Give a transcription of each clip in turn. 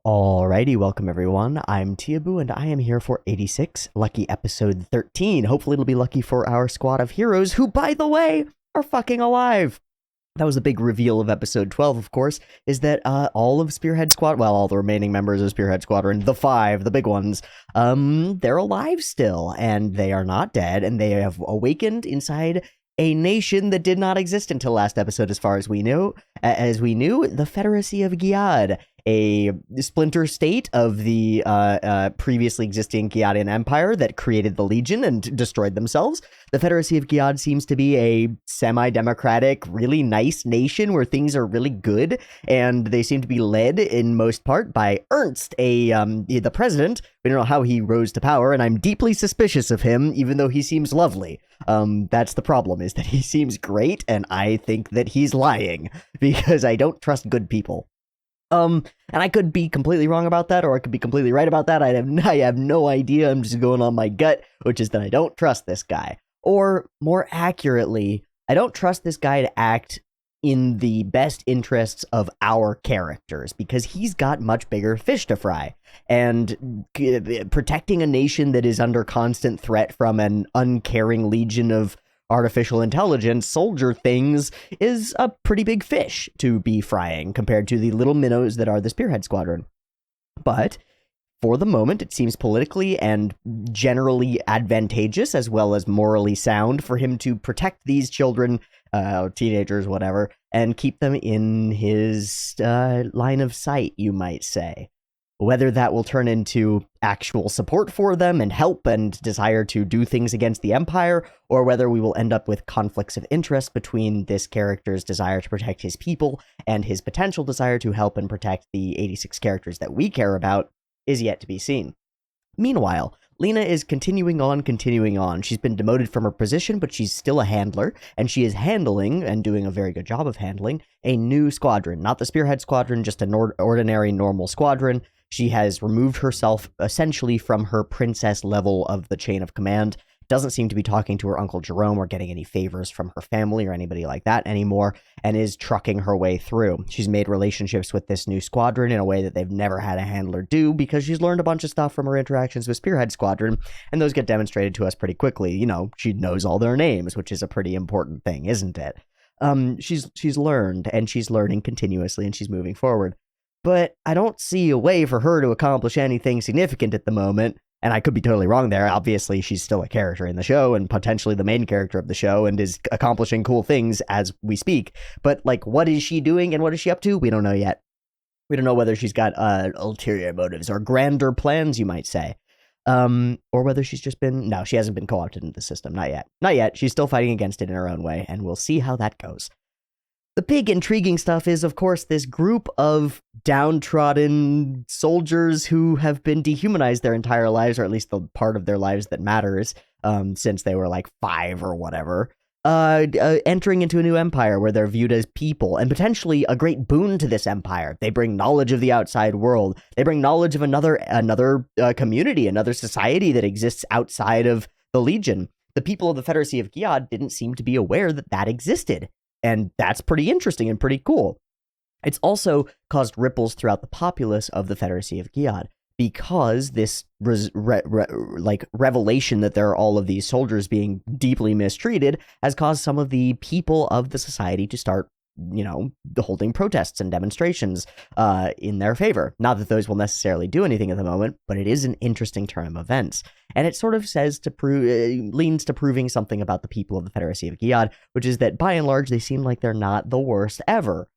Alrighty, welcome everyone. I'm Teeaboo and I am here for 86, lucky episode 13. Hopefully it'll be lucky for our squad of heroes who, by the way, are fucking alive. That was the big reveal of episode 12, of course, is that all of Spearhead Squad, well, all the remaining members of Spearhead Squadron, the five, the big ones, they're alive still, and they are not dead, and they have awakened inside a nation that did not exist until last episode, as far as we knew. The Federacy of Giad, a splinter state of the previously existing Giadian Empire that created the Legion and destroyed themselves. The Federacy of Giad seems to be a semi-democratic, really nice nation where things are really good, and they seem to be led, in most part, by Ernst, the president. We don't know how he rose to power, and I'm deeply suspicious of him, even though he seems lovely. That's the problem, is that he seems great, and I think that he's lying, because I don't trust good people. And I could be completely wrong about that, or I could be completely right about that. I have no idea. I'm just going on my gut, which is that I don't trust this guy. Or, more accurately, I don't trust this guy to act in the best interests of our characters, because he's got much bigger fish to fry. And protecting a nation that is under constant threat from an uncaring legion of artificial intelligence soldier things is a pretty big fish to be frying compared to the little minnows that are the Spearhead Squadron. But for the moment, it seems politically and generally advantageous, as well as morally sound, for him to protect these children, teenagers, whatever, and keep them in his line of sight, you might say. Whether that will turn into actual support for them and help and desire to do things against the Empire, or whether we will end up with conflicts of interest between this character's desire to protect his people and his potential desire to help and protect the 86 characters that we care about, is yet to be seen. Meanwhile, Lena is continuing on. She's been demoted from her position, but she's still a handler, and she is handling, and doing a very good job of handling, a new squadron. Not the Spearhead Squadron, just an ordinary, normal squadron. She has removed herself essentially from her princess level of the chain of command. Doesn't seem to be talking to her Uncle Jerome or getting any favors from her family or anybody like that anymore, and is trucking her way through. She's made relationships with this new squadron in a way that they've never had a handler do, because she's learned a bunch of stuff from her interactions with Spearhead Squadron, and those get demonstrated to us pretty quickly. You know, she knows all their names, which is a pretty important thing, isn't it? She's learned, and she's learning continuously, and she's moving forward. But I don't see a way for her to accomplish anything significant at the moment. And I could be totally wrong there. Obviously, she's still a character in the show and potentially the main character of the show and is accomplishing cool things as we speak. But, like, what is she doing and what is she up to? We don't know yet. We don't know whether she's got ulterior motives or grander plans, you might say. Or whether she's just been... No, she hasn't been co-opted into the system. Not yet. Not yet. She's still fighting against it in her own way, and we'll see how that goes. The big intriguing stuff is, of course, this group of downtrodden soldiers who have been dehumanized their entire lives, or at least the part of their lives that matters, since they were like 5 or whatever, entering into a new empire where they're viewed as people and potentially a great boon to this empire. They bring knowledge of the outside world. They bring knowledge of another community, another society that exists outside of the Legion. The people of the Federacy of Giad didn't seem to be aware that that existed. And that's pretty interesting and pretty cool. It's also caused ripples throughout the populace of the Federacy of Giad, because this revelation that there are all of these soldiers being deeply mistreated has caused some of the people of the society to start, holding protests and demonstrations in their favor. Not that those will necessarily do anything at the moment, but it is an interesting turn of events. And it sort of leans to proving something about the people of the Federacy of Giad, which is that by and large, they seem like they're not the worst ever,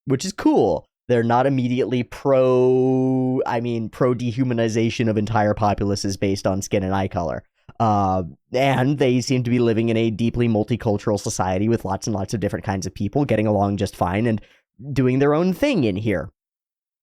which is cool. They're not immediately pro-dehumanization of entire populaces based on skin and eye color. And they seem to be living in a deeply multicultural society with lots and lots of different kinds of people getting along just fine and doing their own thing in here,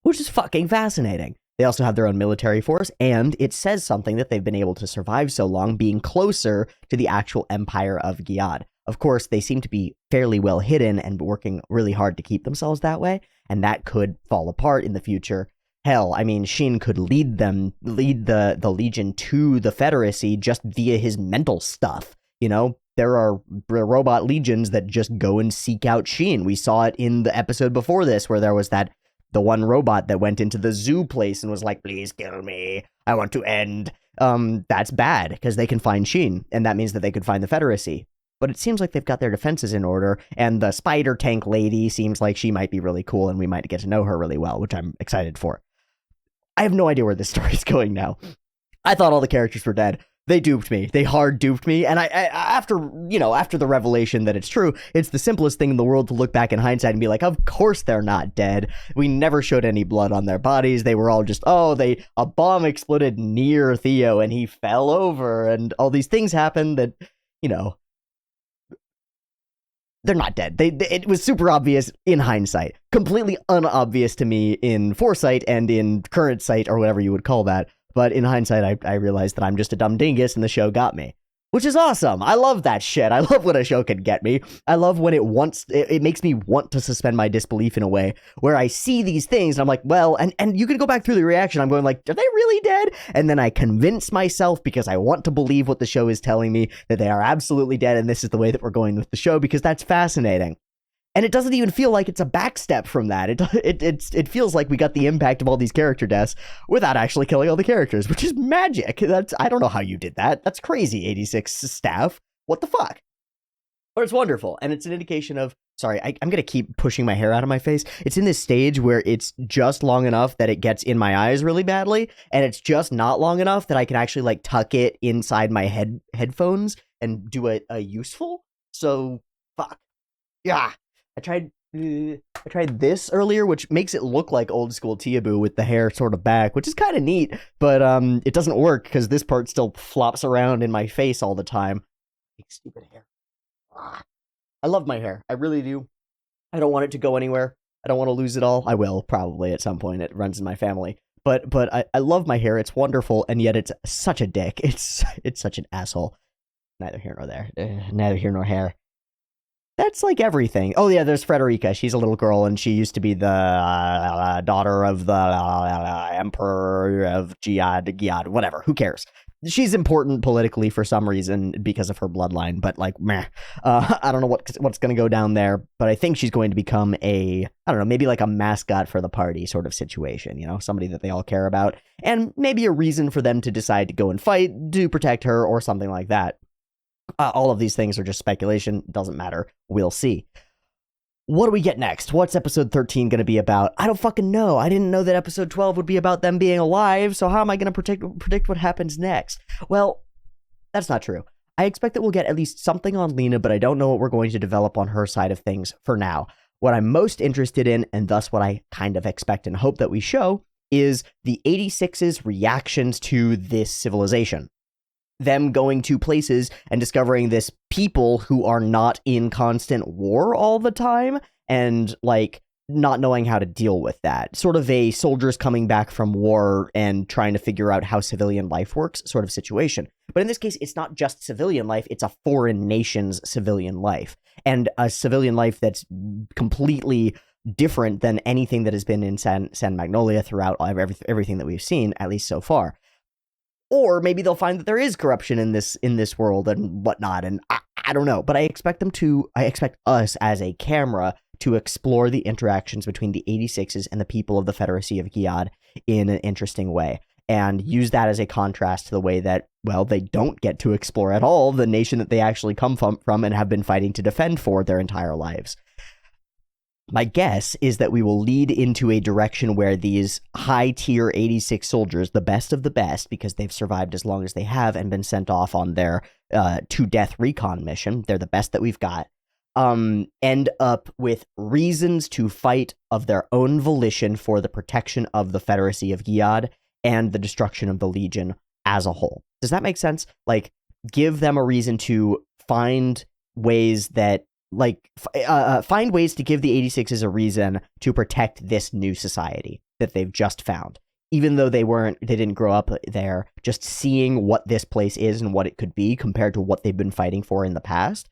which is fucking fascinating. They also have their own military force, and it says something that they've been able to survive so long being closer to the actual Empire of Giad. Of course, they seem to be fairly well hidden and working really hard to keep themselves that way, and that could fall apart in the future. Hell, I mean, Shin could lead the Legion to the Federacy just via his mental stuff. You know, there are robot legions that just go and seek out Shin. We saw it in the episode before this, where there was that the one robot that went into the zoo place and was like, please kill me, I want to end. That's bad, because they can find Sheen, and that means that they could find the Federacy. But it seems like they've got their defenses in order, and the spider tank lady seems like she might be really cool, and we might get to know her really well, which I'm excited for. I have no idea where this story's going now. I thought all the characters were dead. They duped me. They hard duped me. And I after the revelation that it's true, it's the simplest thing in the world to look back in hindsight and be like, of course they're not dead. We never showed any blood on their bodies. They were all just, a bomb exploded near Theo and he fell over, and all these things happened that, they're not dead. It was super obvious in hindsight. Completely unobvious to me in foresight and in current sight, or whatever you would call that. But in hindsight, I realized that I'm just a dumb dingus and the show got me. Which is awesome. I love that shit. I love when a show can get me. I love when it makes me want to suspend my disbelief in a way where I see these things and I'm like, well, and you can go back through the reaction. I'm going like, are they really dead? And then I convince myself, because I want to believe what the show is telling me, that they are absolutely dead, and this is the way that we're going with the show, because that's fascinating. And it doesn't even feel like it's a backstep from that. It feels like we got the impact of all these character deaths without actually killing all the characters, which is magic. I don't know how you did that. That's crazy, 86 staff. What the fuck? But it's wonderful, and it's an indication of... Sorry, I'm going to keep pushing my hair out of my face. It's in this stage where it's just long enough that it gets in my eyes really badly, and it's just not long enough that I can actually, like, tuck it inside my headphones and do a useful. So, fuck. Yeah. I tried this earlier, which makes it look like old school Teeaboo with the hair sort of back, which is kind of neat, but it doesn't work because this part still flops around in my face all the time. Stupid hair. I love my hair. I really do. I don't want it to go anywhere. I don't want to lose it all. I will, probably, at some point. It runs in my family. But I love my hair. It's wonderful, and yet it's such a dick. It's such an asshole. Neither here nor there. Neither here nor here. That's like everything. Oh yeah, there's Frederica. She's a little girl, and she used to be the daughter of the Emperor of Giad, whatever. Who cares? She's important politically for some reason because of her bloodline, but like, meh. I don't know what's going to go down there, but I think she's going to become maybe like a mascot for the party sort of situation, somebody that they all care about, and maybe a reason for them to decide to go and fight to protect her or something like that. All of these things are just speculation. Doesn't matter. We'll see. What do we get next? What's episode 13 going to be about? I don't fucking know. I didn't know that episode 12 would be about them being alive, so how am I going to predict what happens next? Well, that's not true. I expect that we'll get at least something on Lena, but I don't know what we're going to develop on her side of things for now. What I'm most interested in, and thus what I kind of expect and hope that we show, is the 86's reactions to this civilization. Them going to places and discovering this people who are not in constant war all the time, and like not knowing how to deal with that. Sort of a soldiers coming back from war and trying to figure out how civilian life works sort of situation. But in this case, it's not just civilian life, it's a foreign nation's civilian life. And a civilian life that's completely different than anything that has been in San Magnolia throughout everything that we've seen, at least so far. Or maybe they'll find that there is corruption in this world and whatnot, and I don't know. But I expect us as a camera to explore the interactions between the 86s and the people of the Federacy of Giad in an interesting way, and use that as a contrast to the way that, well, they don't get to explore at all the nation that they actually come from and have been fighting to defend for their entire lives. My guess is that we will lead into a direction where these high-tier 86 soldiers, the best of the best, because they've survived as long as they have and been sent off on their to-death recon mission, they're the best that we've got, end up with reasons to fight of their own volition for the protection of the Federacy of Giad and the destruction of the Legion as a whole. Does that make sense? Like, give them a reason to find ways that find ways to give the 86s a reason to protect this new society that they've just found. Even though they didn't grow up there, just seeing what this place is and what it could be compared to what they've been fighting for in the past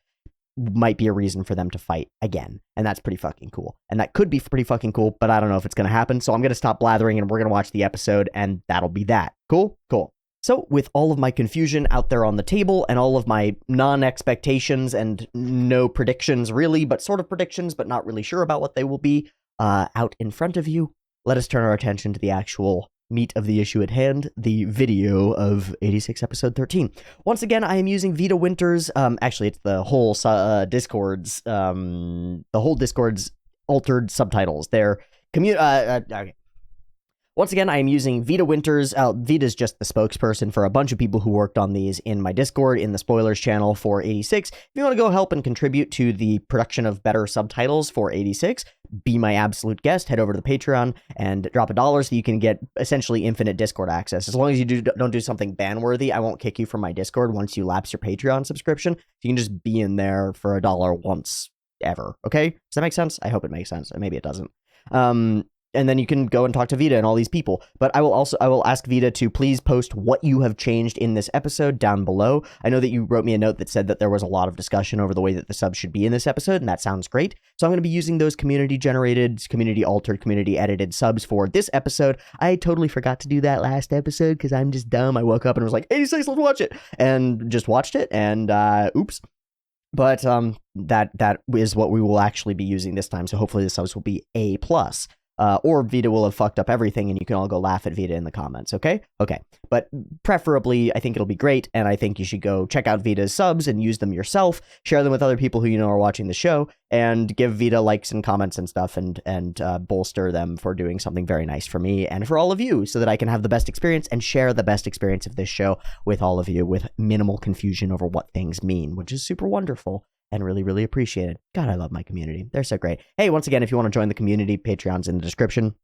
might be a reason for them to fight again. And that's pretty fucking cool. And that could be pretty fucking cool, but I don't know if it's going to happen. So I'm going to stop blathering and we're going to watch the episode, and that'll be that. Cool? Cool. So with all of my confusion out there on the table and all of my non-expectations and no predictions really, but sort of predictions, but not really sure about what they will be out in front of you, let us turn our attention to the actual meat of the issue at hand, the video of 86 episode 13. Once again, I am using Vita Winter's, actually it's the whole Discord's altered subtitles. They're okay. Once again, I am using Vita Winters. Vita's just the spokesperson for a bunch of people who worked on these in my Discord, in the spoilers channel for 86. If you want to go help and contribute to the production of better subtitles for 86, be my absolute guest. Head over to the Patreon and drop $1 so you can get essentially infinite Discord access. As long as you don't do something ban-worthy, I won't kick you from my Discord once you lapse your Patreon subscription. You can just be in there for $1 once ever. Okay? Does that make sense? I hope it makes sense. Maybe it doesn't. And then you can go and talk to Vita and all these people. But I will ask Vita to please post what you have changed in this episode down below. I know that you wrote me a note that said that there was a lot of discussion over the way that the subs should be in this episode, and that sounds great. So I'm going to be using those community-generated, community-altered, community-edited subs for this episode. I totally forgot to do that last episode because I'm just dumb. I woke up and was like, 86, let's watch it! And just watched it, and oops. But that is what we will actually be using this time, so hopefully the subs will be A+. Or Vita will have fucked up everything and you can all go laugh at Vita in the comments, okay? Okay. But preferably, I think it'll be great, and I think you should go check out Vita's subs and use them yourself, share them with other people who you know are watching the show, and give Vita likes and comments and stuff, and bolster them for doing something very nice for me and for all of you, so that I can have the best experience and share the best experience of this show with all of you with minimal confusion over what things mean, which is super wonderful. And really, really appreciate it. God, I love my community. They're so great. Hey, once again, if you want to join the community, Patreon's in the description.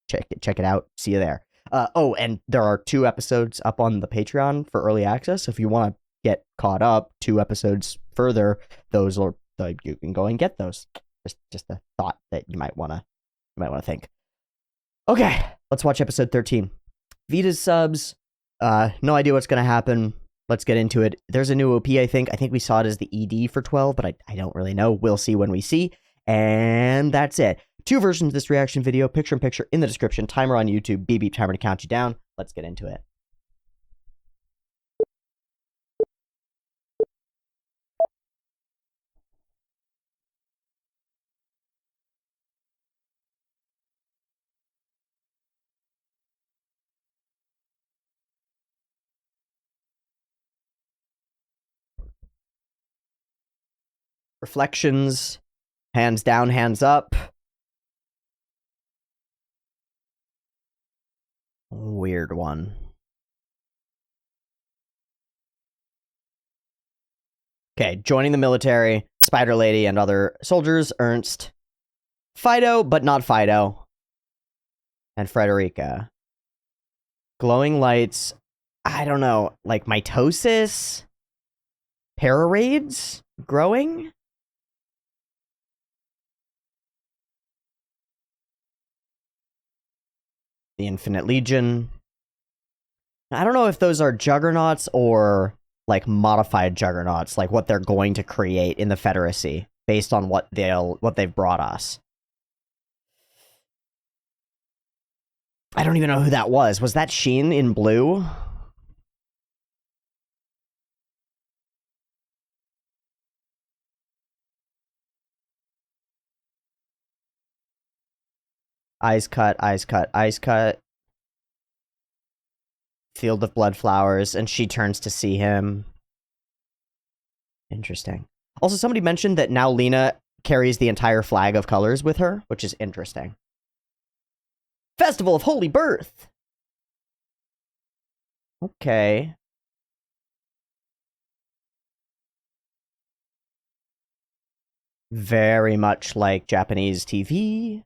Check it out. See you there. Oh, and there are 2 episodes up on the Patreon for early access. So if you want to get caught up 2 episodes further, those are you can go and get those. Just a thought that you might want to think. Okay, let's watch episode 13. Vita's subs. No idea what's gonna happen. Let's get into it. There's a new OP, I think. I think we saw it as the ED for 12, but I don't really know. We'll see when we see. And that's it. 2 versions of this reaction video, picture-in-picture in the description, timer on YouTube, beep beep timer to count you down. Let's get into it. Reflections, hands down, hands up. Weird one. Okay, joining the military, Spider Lady and other soldiers, Ernst, Fido, but not Fido, and Frederica. Glowing lights, I don't know, like mitosis? Pararaids? Growing? The Infinite Legion. I don't know if those are juggernauts or like modified juggernauts, like what they're going to create in the Federacy based on what they've brought us. I don't even know who that was. Was that Sheen in blue? Eyes cut, eyes cut, eyes cut. Field of blood flowers, and she turns to see him. Interesting. Also, somebody mentioned that now Lena carries the entire flag of colors with her, which is interesting. Festival of Holy Birth! Okay. Very much like Japanese TV.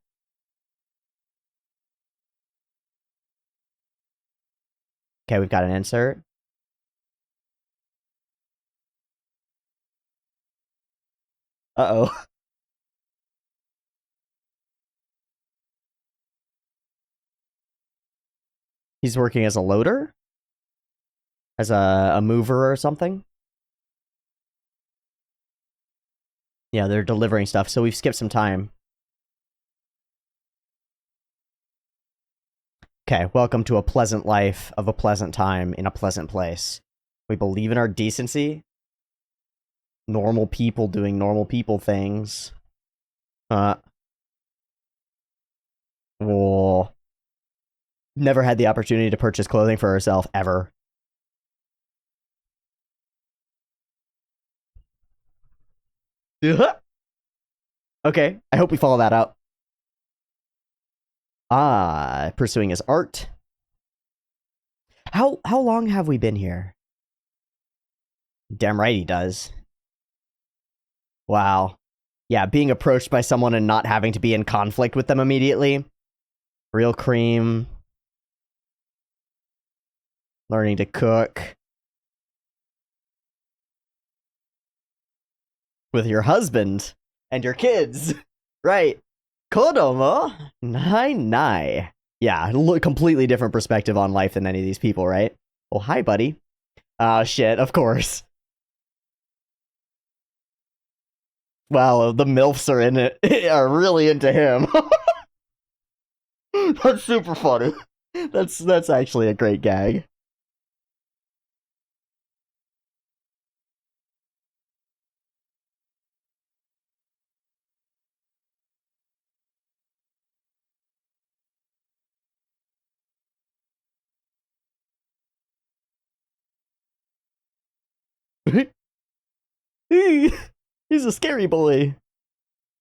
Okay, we've got an insert. Uh-oh. He's working as a loader? As a mover or something? Yeah, they're delivering stuff, so we've skipped some time. Okay, welcome to a pleasant life of a pleasant time in a pleasant place. We believe in our decency. Normal people doing normal people things. Whoa. Never had the opportunity to purchase clothing for herself, ever. Okay, I hope we follow that up. Ah, pursuing his art. How long have we been here? Damn right he does. Wow. Yeah, being approached by someone and not having to be in conflict with them immediately. Real cream. Learning to cook. With your husband and your kids. Right. Kodomo nai nai. Yeah, completely different perspective on life than any of these people, right? Oh, hi, buddy. Shit, of course. Wow, the MILFs are in it, are really into him. That's super funny. That's actually a great gag. He's a scary boy.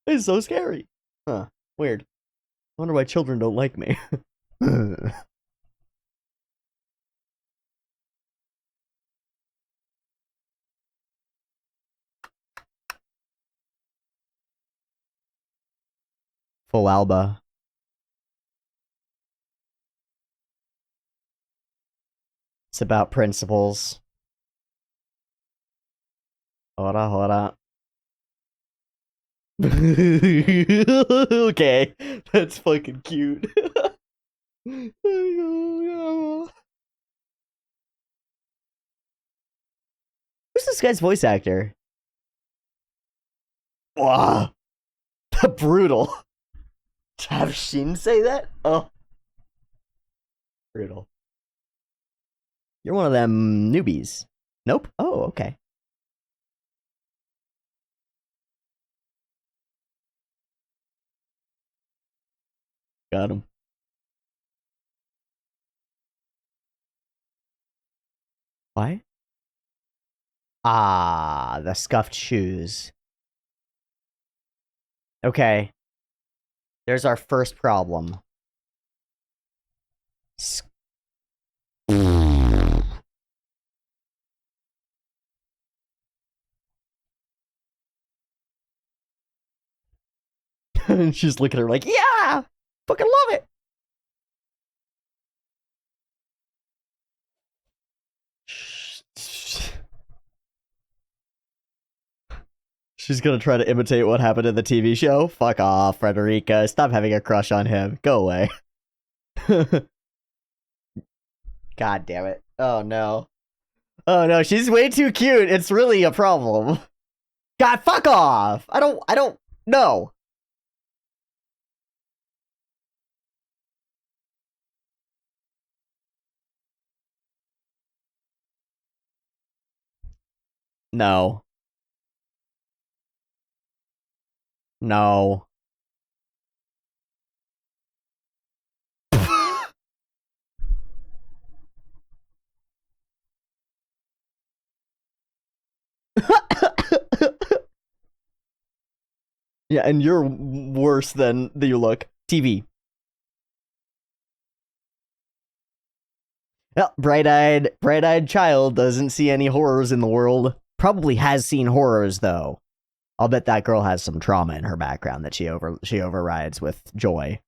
He's so scary. Huh. Weird. I wonder why children don't like me. Full Alba. It's about principles. Hora hora. Okay, that's fucking cute. Who's this guy's voice actor? Wow, brutal. To have Shin say that? Oh, brutal. You're one of them newbies. Nope. Oh, okay. Got him. Why? Ah, the scuffed shoes. Okay. There's our first problem. And she's looking at her like, yeah! Fucking love it! She's gonna try to imitate what happened in the TV show? Fuck off, Frederica. Stop having a crush on him. Go away. God damn it. Oh no. Oh no, she's way too cute. It's really a problem. God, fuck off! I don't, no. No. No. Yeah, and you're worse than you look. TV. Well, bright-eyed child doesn't see any horrors in the world. Probably has seen horrors though. I'll bet that girl has some trauma in her background that she overrides with joy.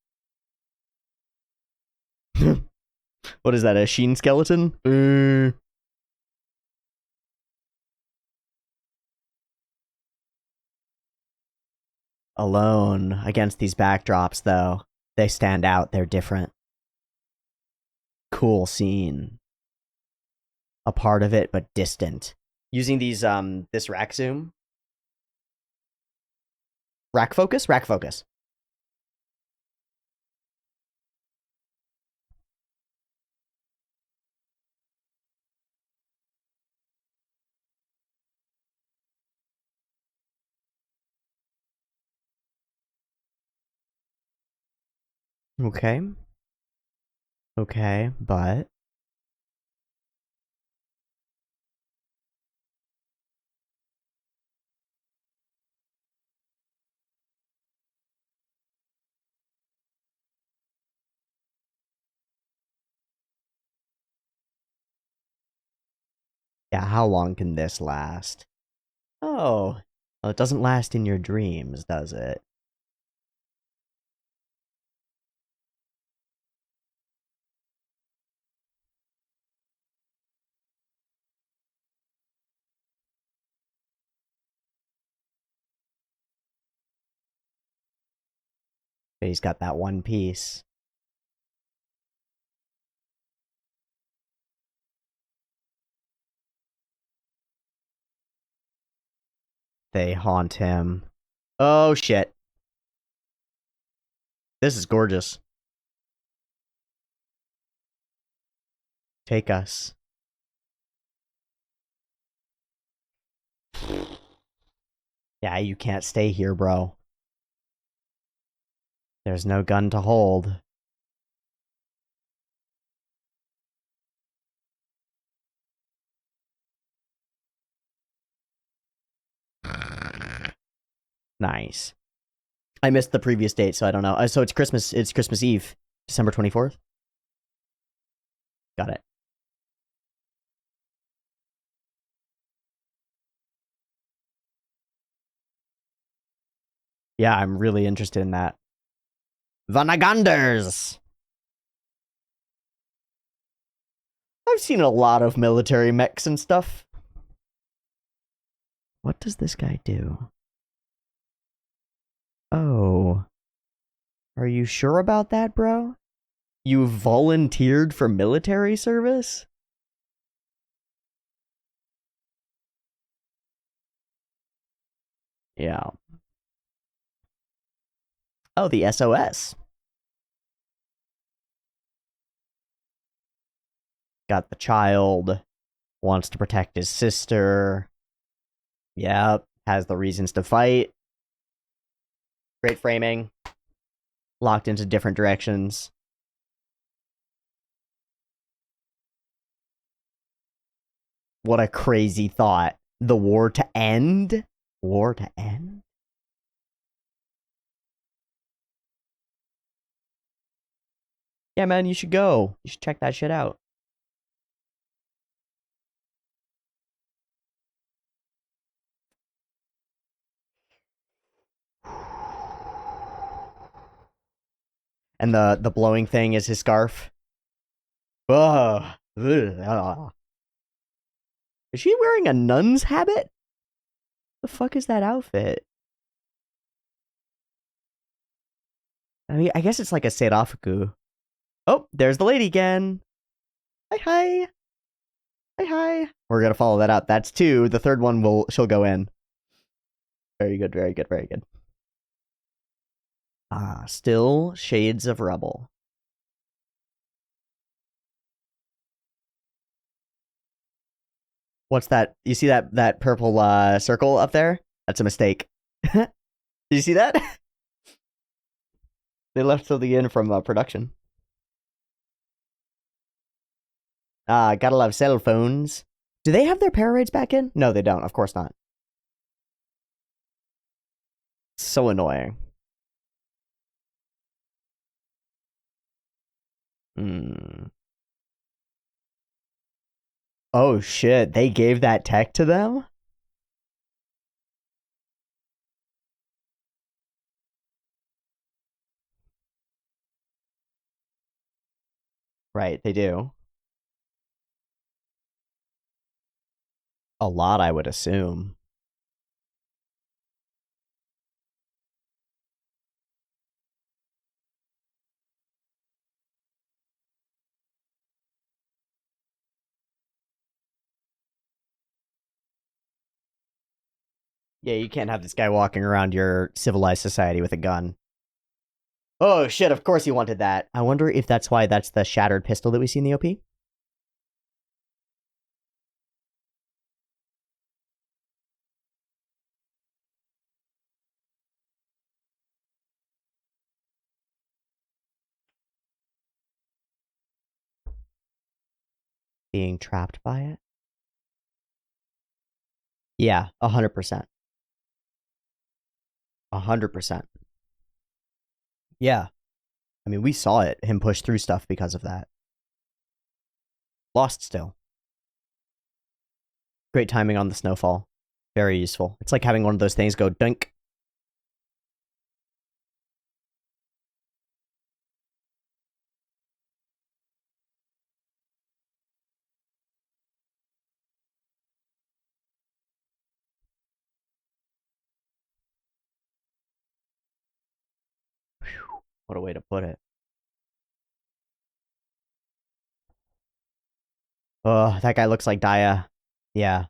What is that? A Sheen skeleton? Alone against these backdrops, though, they stand out. They're different. Cool scene. A part of it, but distant. Using these this rack zoom. Rack focus. Rack focus. Okay. Okay, but... Yeah, how long can this last? Oh. Well, it doesn't last in your dreams, does it? But he's got that one piece. They haunt him. Oh, shit. This is gorgeous. Take us. Yeah, you can't stay here, bro. There's no gun to hold. Nice. I missed the previous date, so I don't know. So it's Christmas Eve, December 24th? Got it. Yeah, I'm really interested in that. Vanaganders! I've seen a lot of military mechs and stuff. What does this guy do? Oh. Are you sure about that, bro? You volunteered for military service? Yeah. Oh, the SOS. Got the child. Wants to protect his sister. Yep. Has the reasons to fight. Great framing. Locked into different directions. What a crazy thought. The war to end? War to end? Yeah, man, you should go. You should check that shit out. And the blowing thing is his scarf. Ugh. Ugh. Is she wearing a nun's habit? The fuck is that outfit? I mean, I guess it's like a Seidafuku. Oh, there's the lady again. Hi, hi. Hi, hi. We're gonna follow that up. That's two. The third one she'll go in. Very good, very good, very good. Ah, still shades of Rebel. What's that? You see that purple circle up there? That's a mistake. Did you see that? They left till the end from production. Gotta love cell phones. Do they have their para rates back in? No, they don't. Of course not. So annoying. Hmm. Oh shit, they gave that tech to them? Right, they do. A lot, I would assume. Yeah, you can't have this guy walking around your civilized society with a gun. Oh shit, of course he wanted that. I wonder if that's why that's the shattered pistol that we see in the OP? being trapped by it. Yeah, 100%. 100%. Yeah. I mean, we saw it, him push through stuff because of that. Lost still. Great timing on the snowfall. Very useful. It's like having one of those things go dunk. Whew, what a way to put it. Oh, that guy looks like Daya. Yeah.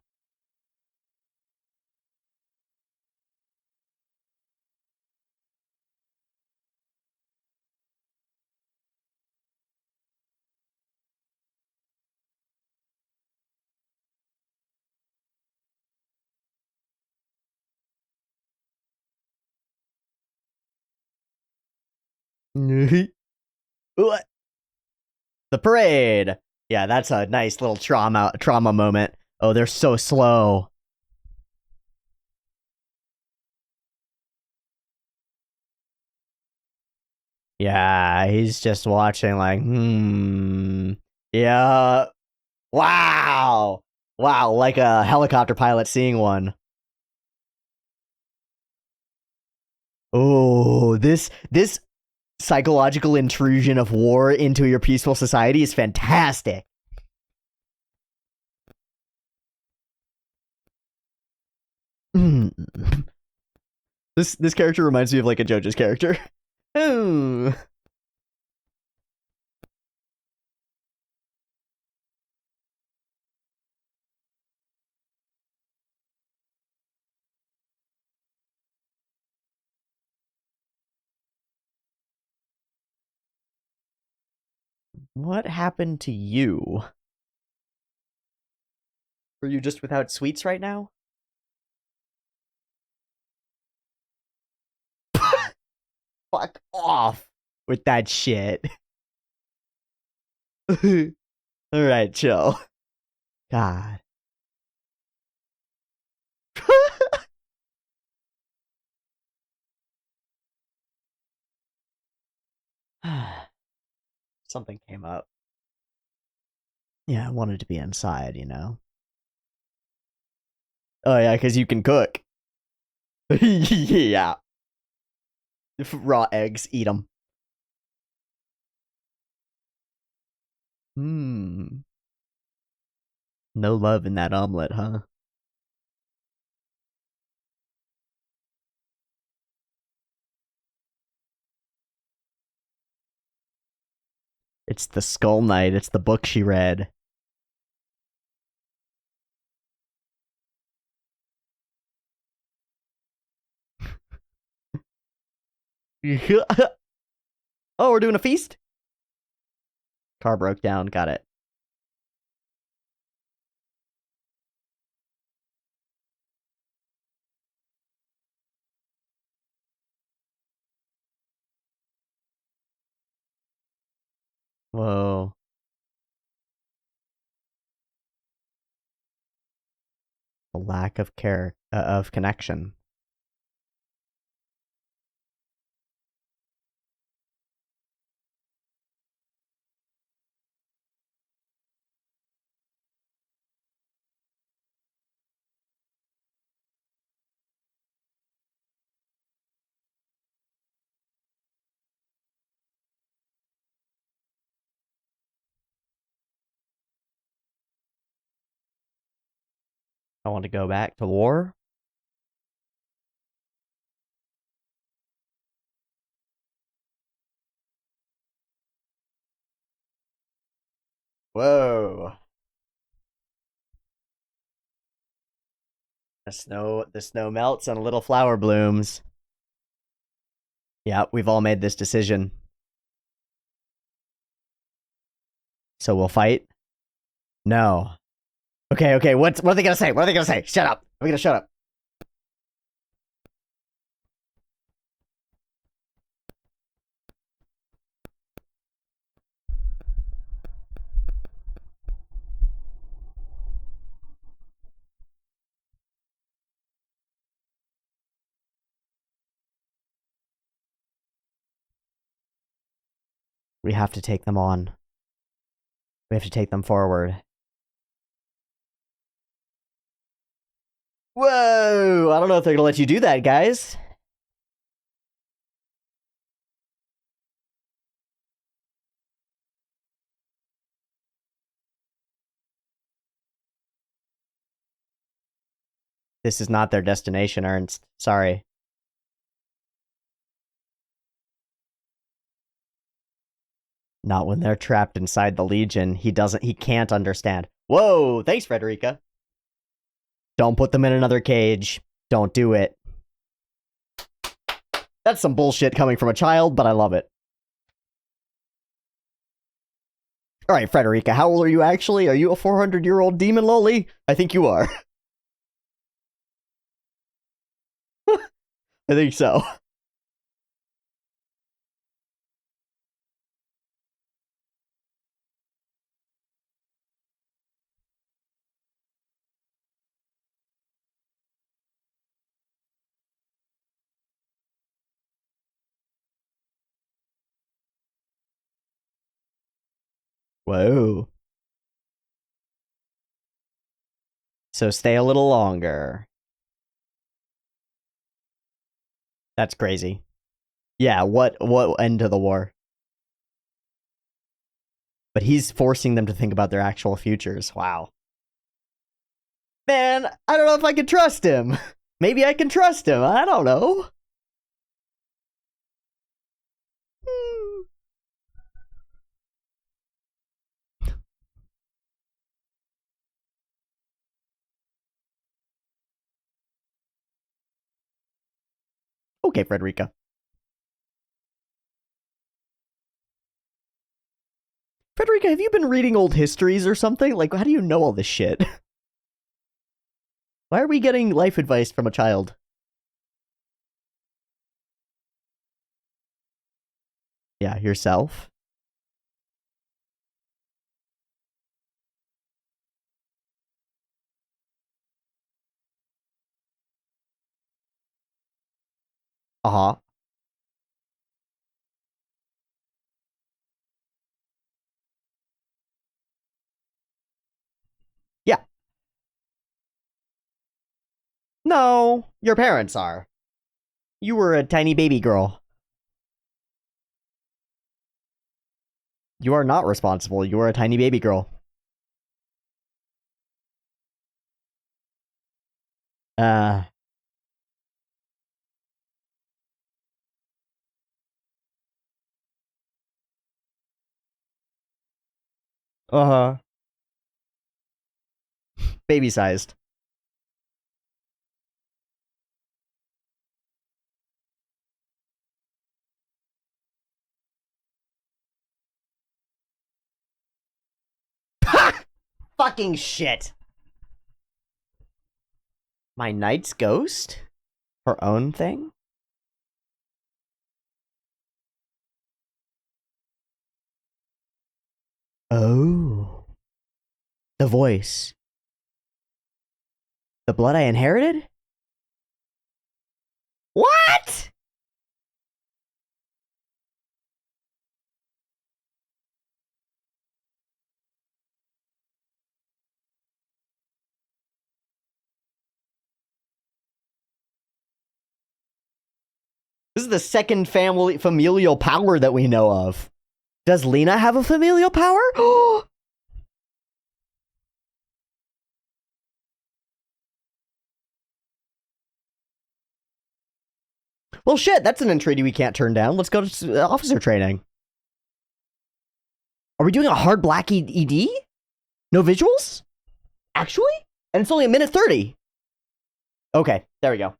What? The parade. Yeah, that's a nice little trauma moment. Oh, they're so slow. Yeah, he's just watching like, yeah. Wow. Wow, like a helicopter pilot seeing one. Oh, this psychological intrusion of war into your peaceful society is fantastic. This character reminds me of like a JoJo's character. Oh. What happened to you? Are you just without sweets right now? Fuck off with that shit. Alright, chill. God. Something came up. Yeah, I wanted to be inside, you know? Oh, yeah, because you can cook. Yeah. Raw eggs, eat them. Hmm. No love in that omelet, huh? It's the Skull Knight. It's the book she read. Oh, we're doing a feast? Car broke down. Got it. Whoa. A lack of care of connection. I want to go back to war. Whoa. The snow melts and a little flower blooms. Yeah, we've all made this decision. So we'll fight? No. Okay, what are they gonna say? What are they gonna say? Shut up. I'm gonna shut up. We have to take them on. We have to take them forward. Whoa! I don't know if they're gonna let you do that, guys. This is not their destination, Ernst. Sorry. Not when they're trapped inside the Legion. He can't understand. Whoa! Thanks, Frederica. Don't put them in another cage. Don't do it. That's some bullshit coming from a child, but I love it. Alright, Frederica, how old are you actually? Are you a 400-year-old demon loli? I think you are. I think so. Whoa. So stay a little longer. That's crazy. Yeah, what end to the war? But he's forcing them to think about their actual futures. Wow. Man, I don't know if I can trust him. Maybe I can trust him. I don't know. Okay, Frederica. Frederica, have you been reading old histories or something? Like, how do you know all this shit? Why are we getting life advice from a child? Yeah, yourself. Uh-huh. Yeah. No, your parents are. You were a tiny baby girl. You are not responsible. You are a tiny baby girl. Uh. Uh-huh. Baby-sized. Fucking shit. My knight's ghost? Her own thing? Oh. The voice. The blood I inherited? What? This is the second familial power that we know of. Does Lena have a familial power? Well, shit, that's an entreaty we can't turn down. Let's go to officer training. Are we doing a hard black ED? No visuals? Actually? And it's only a minute 30. Okay, there we go.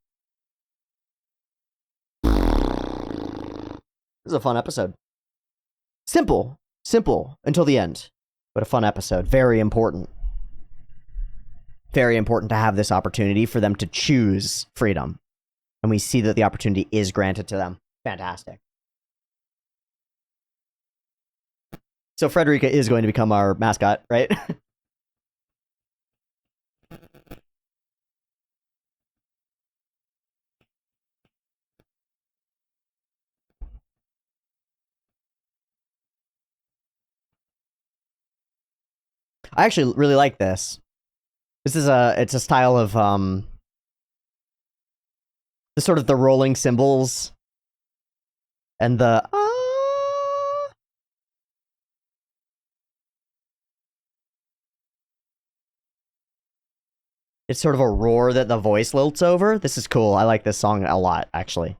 This is a fun episode. Simple until the end, but a fun episode. Very important. Very important to have this opportunity for them to choose freedom. And we see that the opportunity is granted to them. Fantastic. So Frederica is going to become our mascot, right? I actually really like this. This is it's a style of the sort of the rolling cymbals and the it's sort of a roar that the voice lilts over. This is cool. I like this song a lot, actually.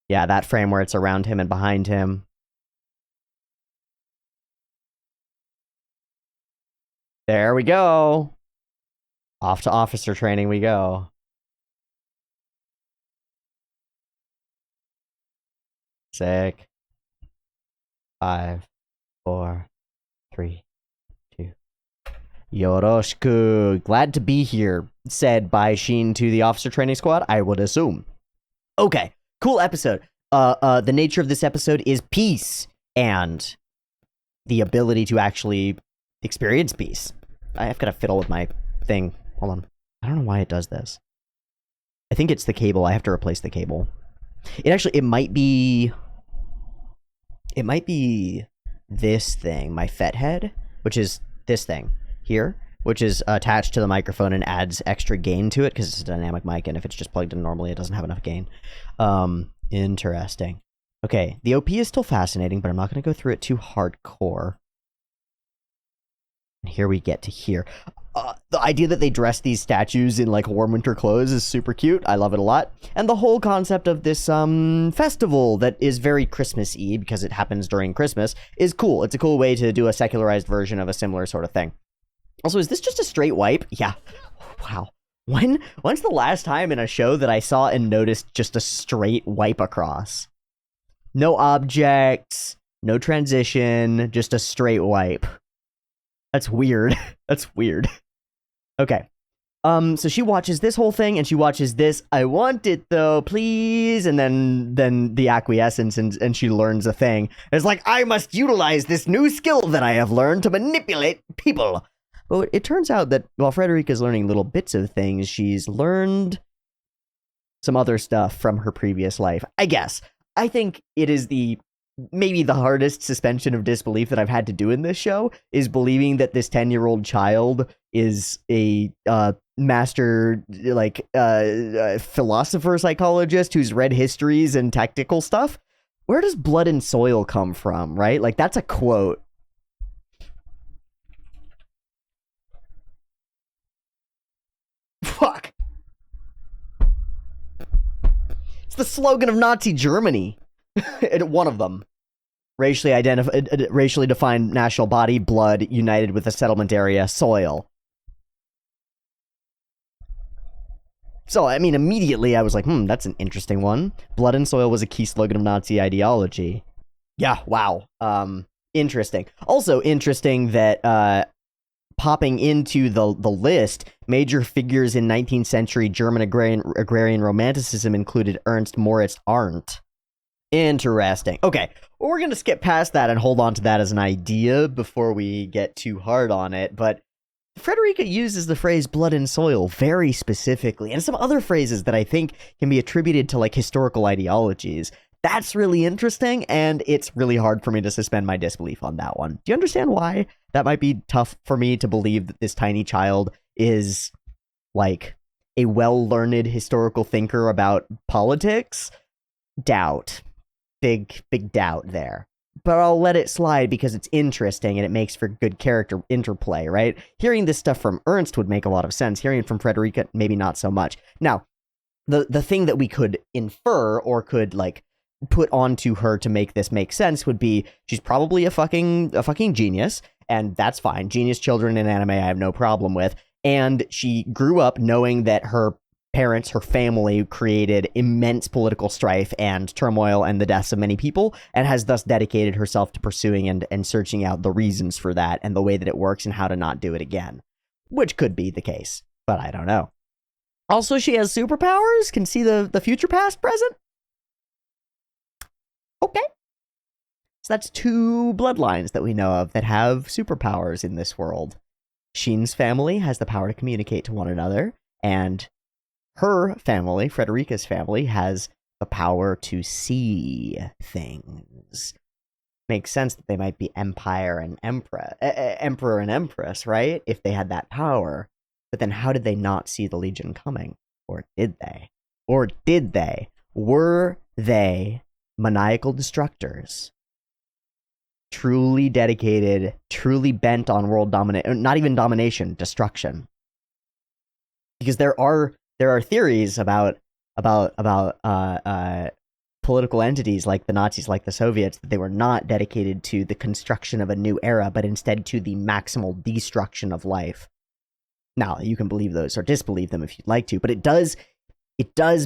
Yeah, that frame where it's around him and behind him. There we go. Off to officer training we go. Sick. 5, 4, 3, 2. Yoroshiku. Glad to be here, said by Sheen to the officer training squad, I would assume. Okay, cool episode. The nature of this episode is peace and the ability to actually experience peace. I've got to fiddle with my thing. Hold on. I don't know why it does this. I think it's the cable. I have to replace the cable. It might be this thing, my FET head, which is this thing here, which is attached to the microphone and adds extra gain to it because it's a dynamic mic, and if it's just plugged in normally, it doesn't have enough gain. Interesting. Okay, the OP is still fascinating, but I'm not going to go through it too hardcore. And here we get to here. The idea that they dress these statues in like warm winter clothes is super cute. I love it a lot. And the whole concept of this festival that is very Christmas-y because it happens during Christmas is cool. It's a cool way to do a secularized version of a similar sort of thing. Also, is this just a straight wipe? Yeah. Wow. When's the last time in a show that I saw and noticed just a straight wipe across? No objects, no transition, just a straight wipe. That's weird. That's weird. Okay. So she watches this whole thing and she watches this. I want it though, please. And then the acquiescence and she learns a thing. It's like, I must utilize this new skill that I have learned to manipulate people. But it turns out that while Frederica's learning little bits of things, she's learned some other stuff from her previous life. I guess. I think it is maybe the hardest suspension of disbelief that I've had to do in this show is believing that this 10-year-old child is a master philosopher psychologist who's read histories and tactical stuff. Where does blood and soil come from, right? Like, that's a quote. Fuck. It's the slogan of Nazi Germany. One of them. Racially defined national body, blood, united with a settlement area, soil. So, I mean, immediately I was like, that's an interesting one. Blood and soil was a key slogan of Nazi ideology. Yeah, wow. Interesting. Also interesting that popping into the list, major figures in 19th century German agrarian romanticism included Ernst Moritz Arndt. Interesting. Okay, well, we're going to skip past that and hold on to that as an idea before we get too hard on it, but Frederica uses the phrase blood and soil very specifically, and some other phrases that I think can be attributed to, like, historical ideologies. That's really interesting, and it's really hard for me to suspend my disbelief on that one. Do you understand why that might be tough for me to believe that this tiny child is, like, a well-learned historical thinker about politics? Doubt. Big doubt there. But I'll let it slide because it's interesting and it makes for good character interplay, right? Hearing this stuff from Ernst would make a lot of sense. Hearing it from Frederica, maybe not so much. Now, the thing that we could infer or could, like, put onto her to make this make sense would be she's probably a fucking genius, and that's fine. Genius children in anime I have no problem with. And she grew up knowing that her parents, her family, created immense political strife and turmoil and the deaths of many people, and has thus dedicated herself to pursuing and searching out the reasons for that and the way that it works and how to not do it again. Which could be the case, but I don't know. Also, she has superpowers, can see the future, past, present. Okay. So that's 2 bloodlines that we know of that have superpowers in this world. Sheen's family has the power to communicate to one another, and her family, Frederica's family, has the power to see things. Makes sense that they might be emperor and empress, right? If they had that power. But then how did they not see the Legion coming? Or did they? Or did they? Were they maniacal destructors? Truly dedicated, truly bent on world domination, not even domination, destruction. Because there are theories about political entities like the Nazis, like the Soviets, that they were not dedicated to the construction of a new era, but instead to the maximal destruction of life. Now, you can believe those or disbelieve them if you'd like to, but it does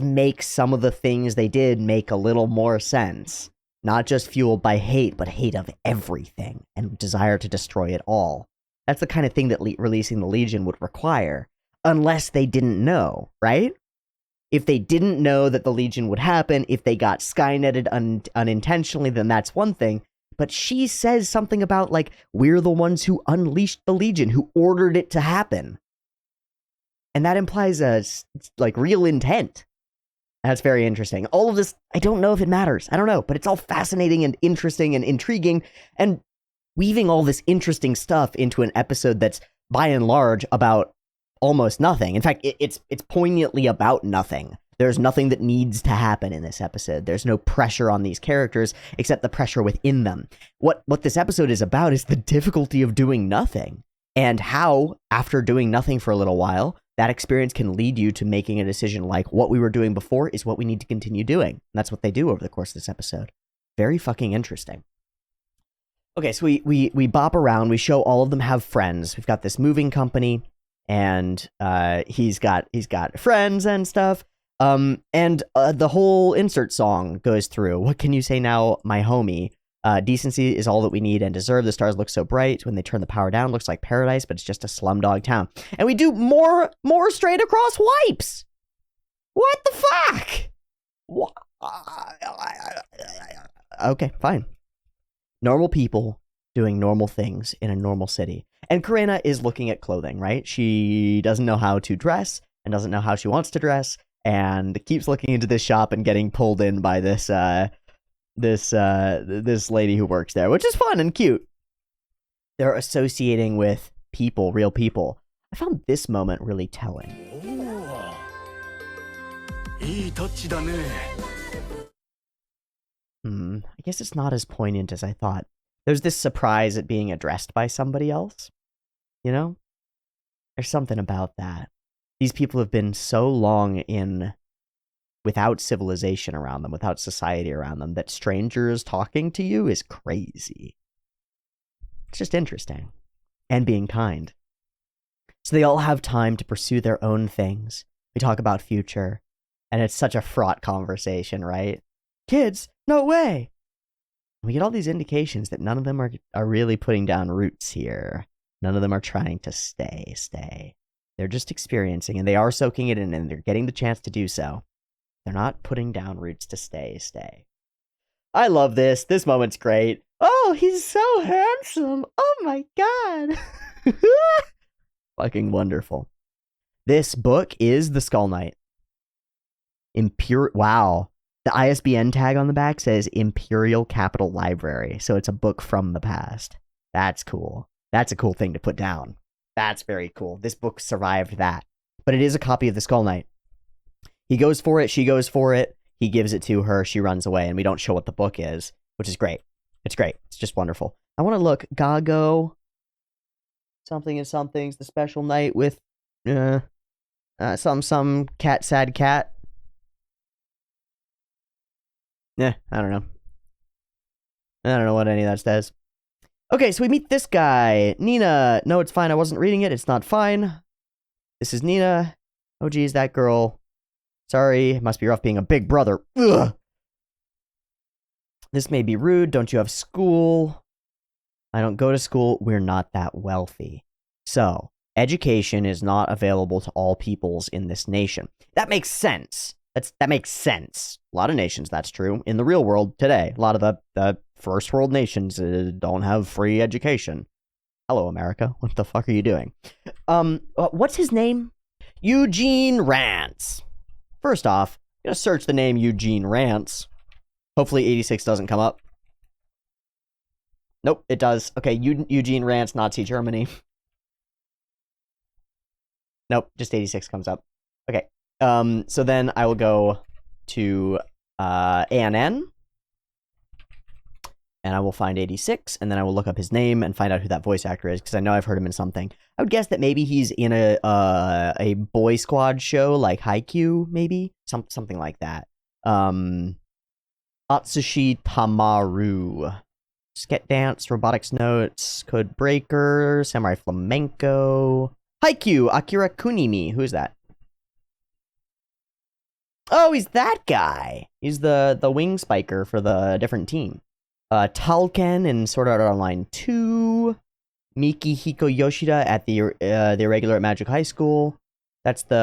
make some of the things they did make a little more sense. Not just fueled by hate, but hate of everything and desire to destroy it all. That's the kind of thing that releasing the Legion would require, unless they didn't know, right? If they didn't know that the Legion would happen, if they got Skynetted unintentionally, then that's one thing. But she says something about, like, we're the ones who unleashed the Legion, who ordered it to happen. And that implies real intent. That's very interesting. All of this, I don't know if it matters. I don't know, but it's all fascinating and interesting and intriguing, and weaving all this interesting stuff into an episode that's, by and large, about almost nothing. In fact, it's poignantly about nothing. There's nothing that needs to happen in this episode. There's no pressure on these characters, except the pressure within them. What this episode is about is the difficulty of doing nothing, and how, after doing nothing for a little while, that experience can lead you to making a decision like, what we were doing before is what we need to continue doing. And that's what they do over the course of this episode. Very fucking interesting. Okay, so we bop around. We show all of them have friends. We've got this moving company, and he's got friends and stuff. And the whole insert song goes through. What can you say now, my homie? Decency is all that we need and deserve. The stars look so bright. When they turn the power down, looks like paradise, but it's just a slumdog town. And we do more straight across wipes. What the fuck? Okay, fine. Normal people doing normal things in a normal city. And Karina is looking at clothing, right? She doesn't know how to dress and doesn't know how she wants to dress, and keeps looking into this shop and getting pulled in by this lady who works there, which is fun and cute. They're associating with people, real people. I found this moment really telling. I guess it's not as poignant as I thought. There's this surprise at being addressed by somebody else. You know? There's something about that. These people have been so long without civilization around them, without society around them, that strangers talking to you is crazy. It's just interesting. And being kind. So they all have time to pursue their own things. We talk about future, and it's such a fraught conversation, right? Kids, no way! We get all these indications that none of them are really putting down roots here. None of them are trying to stay. They're just experiencing, and they are soaking it in, and they're getting the chance to do so. They're not putting down roots to stay. I love this. This moment's great. Oh, he's so handsome. Oh my god. Fucking wonderful. This book is The Skull Knight. Wow. The ISBN tag on the back says Imperial Capital Library. So it's a book from the past. That's cool. That's a cool thing to put down. That's very cool. This book survived that. But it is a copy of The Skull Knight. He goes for it, she goes for it, he gives it to her, she runs away, and we don't show what the book is, which is great. It's great. It's just wonderful. I want to look. Gago. Something is something's the special night with some cat, sad cat. I don't know. I don't know what any of that says. Okay, so we meet this guy. Nina. No, it's fine. I wasn't reading it. It's not fine. This is Nina. Oh, geez, that girl. Sorry, it must be rough being a big brother. Ugh. This may be rude. Don't you have school? I don't go to school. We're not that wealthy. So, education is not available to all peoples in this nation. That makes sense. That makes sense. A lot of nations, that's true. In the real world today, a lot of the first world nations don't have free education. Hello, America. What the fuck are you doing? What's his name? Eugene Rance. First off, I'm going to search the name Eugene Rance. Hopefully 86 doesn't come up. Nope, it does. Okay, Eugene Rants, Nazi Germany. Nope, just 86 comes up. Okay. So then I will go to ANN, and I will find 86, and then I will look up his name and find out who that voice actor is, because I know I've heard him in something. I would guess that maybe he's in a boy squad show like Haikyuu, maybe? Something like that. Atsushi Tamaru. Sket Dance, Robotics Notes, Code Breaker, Samurai Flamenco. Haikyuu, Akira Kunimi. Who is that? Oh, he's that guy. He's the wing spiker for the different team. Talken in Sword Art Online 2. Miki Hiko Yoshida at the Irregular at Magic High School. That's the...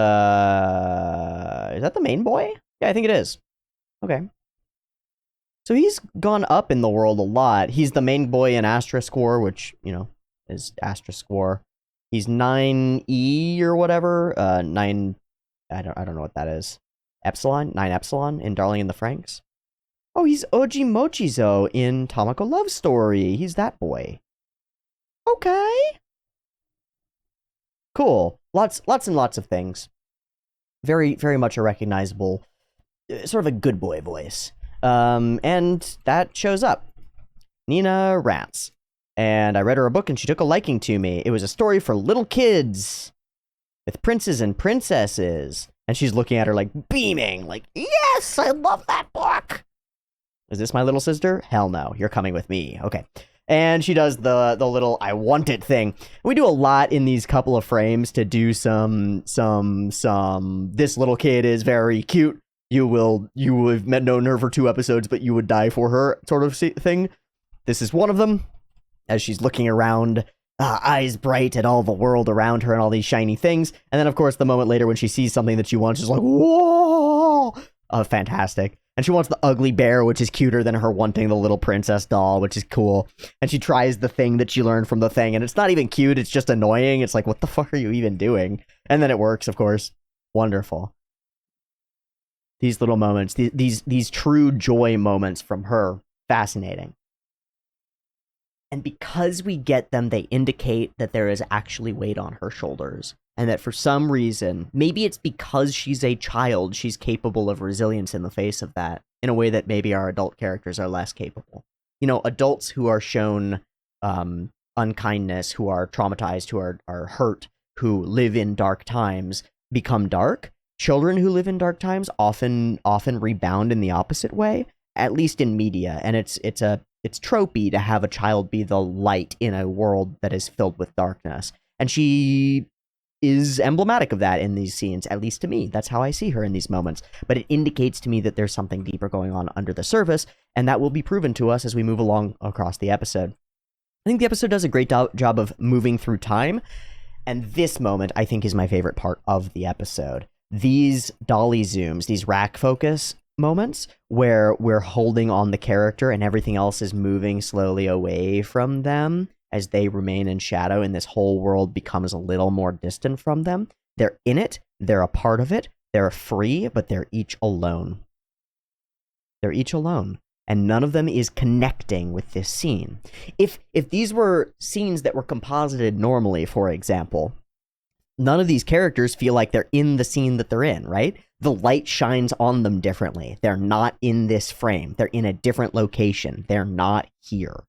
Is that the main boy? Yeah, I think it is. Okay. So he's gone up in the world a lot. He's the main boy in Asterisk War, which, you know, is Asterisk War. He's 9E or whatever. 9... I don't know what that is. Epsilon? 9 Epsilon in Darling in the Franxx. Oh, he's Oji Mochizo in Tamako Love Story. He's that boy. Okay. Cool. Lots and lots of things. Very, very much a recognizable, sort of a good boy voice. And that shows up. Nina Rants. And I read her a book and she took a liking to me. It was a story for little kids with princes and princesses. And she's looking at her like beaming, like, yes, I love that book. Is this my little sister? Hell no, you're coming with me. Okay. And she does the little I want it thing. We do a lot in these couple of frames to do some this little kid is very cute. You have known her for 2 episodes, but you would die for her sort of thing. This is one of them. As she's looking around, eyes bright at all the world around her and all these shiny things. And then, of course, the moment later when she sees something that she wants, she's like, whoa! Oh, fantastic. And she wants the ugly bear, which is cuter than her wanting the little princess doll, which is cool. And she tries the thing that she learned from the thing, and it's not even cute, it's just annoying. It's like, what the fuck are you even doing? And then it works, of course. Wonderful. These little moments, these true joy moments from her, fascinating. And because we get them, they indicate that there is actually weight on her shoulders. And that for some reason, maybe it's because she's a child, she's capable of resilience in the face of that, in a way that maybe our adult characters are less capable. You know, adults who are shown unkindness, who are traumatized, who are hurt, who live in dark times, become dark. Children who live in dark times often rebound in the opposite way, at least in media. And it's tropey to have a child be the light in a world that is filled with darkness. And she is emblematic of that in these scenes, at least to me. That's how I see her in these moments. But it indicates to me that there's something deeper going on under the surface, and that will be proven to us as we move along across the episode. I think the episode does a great job of moving through time, and this moment, I think, is my favorite part of the episode. These dolly zooms, these rack focus moments, where we're holding on the character and everything else is moving slowly away from them, as they remain in shadow and this whole world becomes a little more distant from them. They're in it, they're a part of it, they're free, but they're each alone. They're each alone, and none of them is connecting with this scene. If these were scenes that were composited normally, for example, none of these characters feel like they're in the scene that they're in, right? The light shines on them differently. They're not in this frame. They're in a different location. They're not here.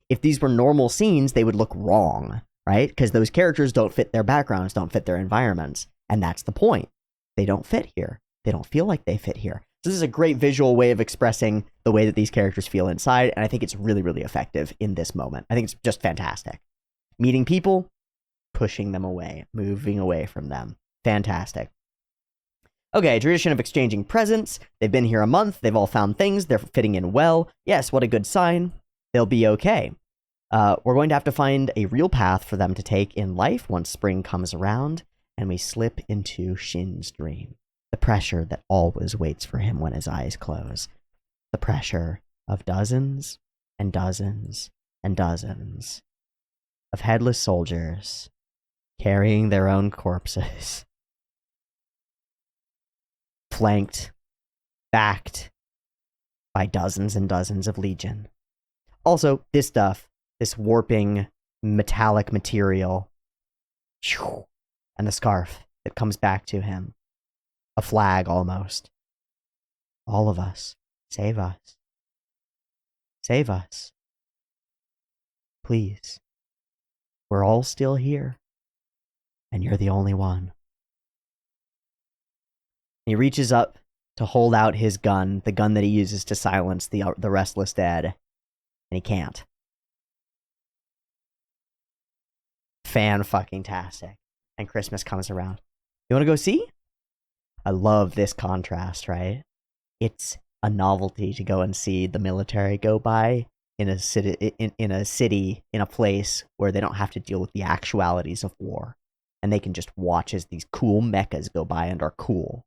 If these were normal scenes, they would look wrong, right? Because those characters don't fit their backgrounds, don't fit their environments. And that's the point. They don't fit here. They don't feel like they fit here. So this is a great visual way of expressing the way that these characters feel inside, and I think it's really, really effective in this moment. I think it's just fantastic. Meeting people, pushing them away, moving away from them. Fantastic. Okay, tradition of exchanging presents. They've been here a month. They've all found things. They're fitting in well. Yes, what a good sign. They'll be okay. We're going to have to find a real path for them to take in life once spring comes around, and we slip into Shin's dream. The pressure that always waits for him when his eyes close. The pressure of dozens and dozens and dozens of headless soldiers carrying their own corpses, flanked, backed by dozens and dozens of legion. Also, this stuff, this warping metallic material. And the scarf that comes back to him. A flag, almost. All of us. Save us. Save us. Please. We're all still here. And you're the only one. He reaches up to hold out his gun, the gun that he uses to silence the restless dead. And he can't. Fan-fucking-tastic. And Christmas comes around. You want to go see? I love this contrast, right? It's a novelty to go and see the military go by in a city, in a place where they don't have to deal with the actualities of war. And they can just watch as these cool mechas go by and are cool.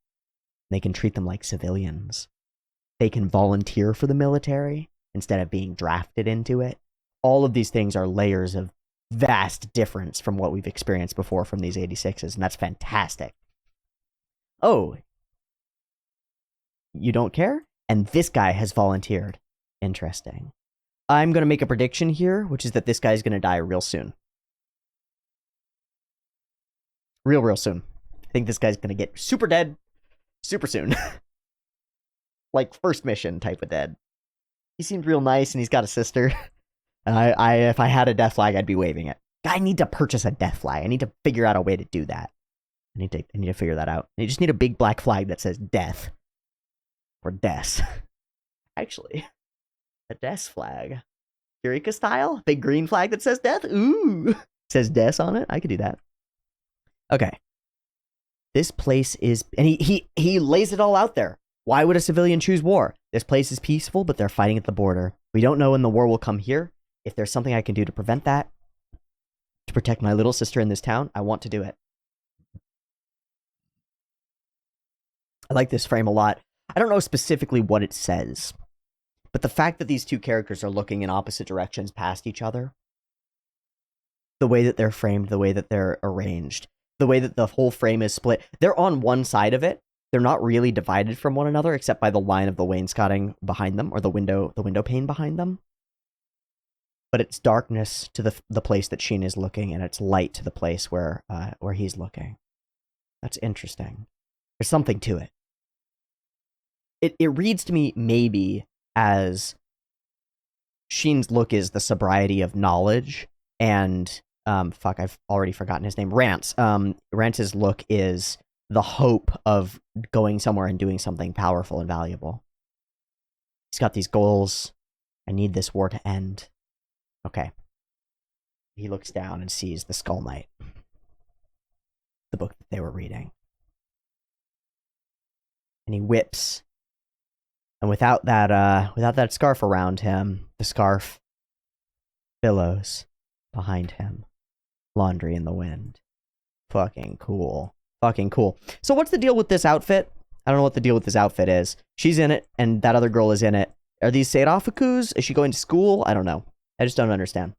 They can treat them like civilians. They can volunteer for the military instead of being drafted into it. All of these things are layers of vast difference from what we've experienced before from these 86s, and that's fantastic. Oh, you don't care? And this guy has volunteered. Interesting. I'm going to make a prediction here, which is that this guy's going to die real soon. Real soon. I think this guy's going to get super dead super soon. Like first mission type of dead. He seemed real nice and he's got a sister. And if I had a death flag, I'd be waving it. I need to purchase a death flag. I need to figure out a way to do that. I need to figure that out. You just need a big black flag that says death. Or death. Actually. A death flag. Eureka style? Big green flag that says death? Ooh. Says death on it? I could do that. Okay. This place is... And he lays it all out there. Why would a civilian choose war? This place is peaceful, but they're fighting at the border. We don't know when the war will come here. If there's something I can do to prevent that, to protect my little sister in this town, I want to do it. I like this frame a lot. I don't know specifically what it says, but the fact that these two characters are looking in opposite directions past each other, the way that they're framed, the way that they're arranged, the way that the whole frame is split, they're on one side of it. They're not really divided from one another except by the line of the wainscoting behind them, or the window pane behind them. But it's darkness to the place that Sheen is looking, and it's light to the place where he's looking. That's interesting. There's something to it. It reads to me maybe as Sheen's look is the sobriety of knowledge, and I've already forgotten his name. Rance. Rance's look is the hope of going somewhere and doing something powerful and valuable. He's got these goals. I need this war to end. Okay. He looks down and sees the Skull Knight. The book that they were reading. And he whips. And without that scarf around him, the scarf billows behind him. Laundry in the wind. Fucking cool. Fucking cool. So what's the deal with this outfit? I don't know what the deal with this outfit is. She's in it, and that other girl is in it. Are these Seidafukus? Is she going to school? I don't know. I just don't understand.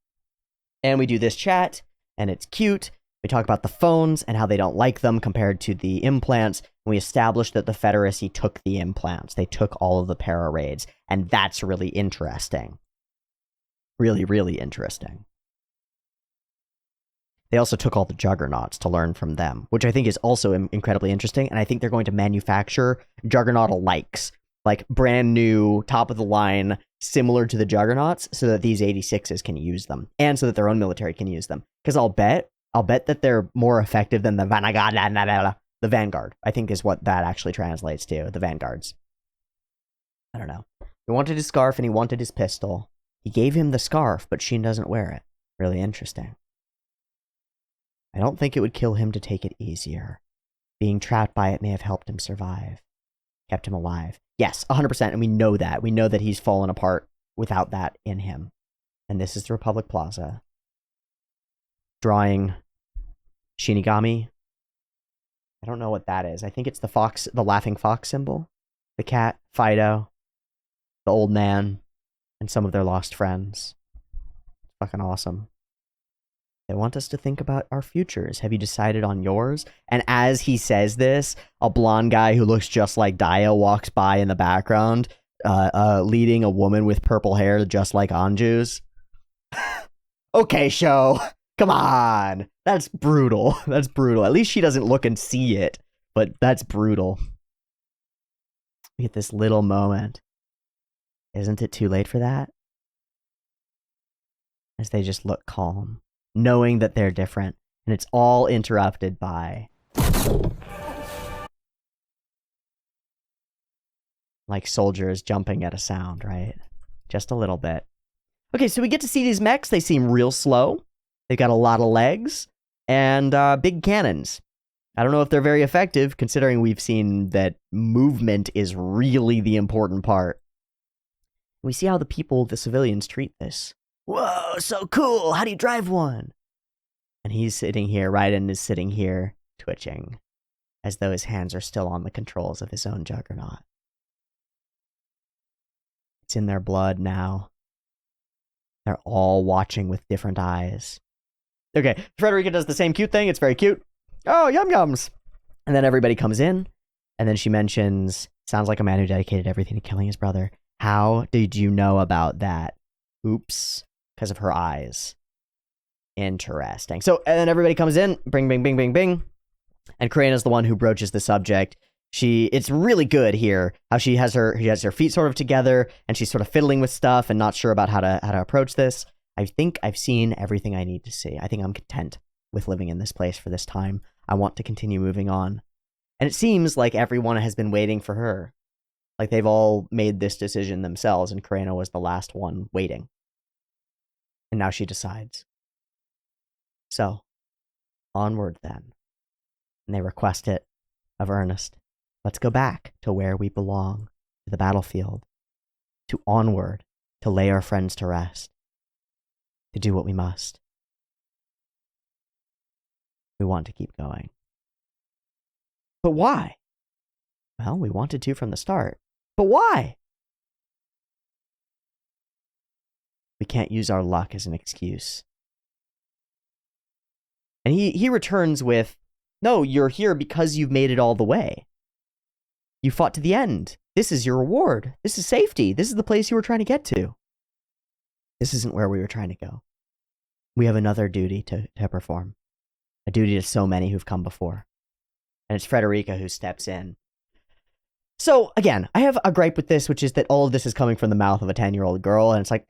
And we do this chat, and it's cute. We talk about the phones and how they don't like them compared to the implants. And we establish that the Federacy took the implants. They took all of the para-raids. And that's really interesting. Really, really interesting. They also took all the Juggernauts to learn from them, which I think is also incredibly interesting. And I think they're going to manufacture Juggernaut-alikes, like brand new, top of the line, similar to the Juggernauts, so that these 86s can use them, and so that their own military can use them. Because I'll bet that they're more effective than the Vanguard, I think is what that actually translates to, the Vanguards. I don't know. He wanted his scarf and he wanted his pistol. He gave him the scarf, but Sheen doesn't wear it. Really interesting. I don't think it would kill him to take it easier. Being trapped by it may have helped him survive. Kept him alive. Yes, 100%, and we know that. We know that he's fallen apart without that in him. And this is the Republic Plaza. Drawing Shinigami. I don't know what that is. I think it's the fox, the laughing fox symbol. The cat, Fido, the old man, and some of their lost friends. Fucking awesome. They want us to think about our futures. Have you decided on yours? And as he says this, a blonde guy who looks just like Daya walks by in the background, leading a woman with purple hair just like Anju's. Okay, show. Come on. That's brutal. That's brutal. At least she doesn't look and see it, but that's brutal. We get this little moment. Isn't it too late for that? As they just look calm, knowing that they're different, and it's all interrupted by like soldiers jumping at a sound, right? Just a little bit. Okay, so we get to see these mechs. They seem real slow. They've got a lot of legs and big cannons. I don't know if they're very effective, considering we've seen that movement is really the important part. We see how the people, the civilians, treat this. Whoa, so cool. How do you drive one? And he's sitting here, Raiden is sitting here, twitching, as though his hands are still on the controls of his own juggernaut. It's in their blood now. They're all watching with different eyes. Okay, Frederica does the same cute thing. It's very cute. Oh, yum-yums. And then everybody comes in, and then she mentions, sounds like a man who dedicated everything to killing his brother. How did you know about that? Oops. Because of her eyes. Interesting. So, and then everybody comes in. Bing, bing, bing, bing, bing. And Kreina's the one who broaches the subject. It's really good here how she has her feet sort of together, and she's sort of fiddling with stuff and not sure about how to approach this. I think I've seen everything I need to see. I think I'm content with living in this place for this time. I want to continue moving on. And it seems like everyone has been waiting for her. Like they've all made this decision themselves, and Kreina was the last one waiting. And now she decides. So, onward then. And they request it of Ernest. Let's go back to where we belong, to the battlefield, to onward, to lay our friends to rest, to do what we must. We want to keep going. But why? Well, we wanted to from the start. But why? We can't use our luck as an excuse. And he returns with, no, you're here because you've made it all the way. You fought to the end. This is your reward. This is safety. This is the place you were trying to get to. This isn't where we were trying to go. We have another duty to perform. A duty to so many who've come before. And it's Frederica who steps in. So, again, I have a gripe with this, which is that all of this is coming from the mouth of a 10-year-old girl, and it's like,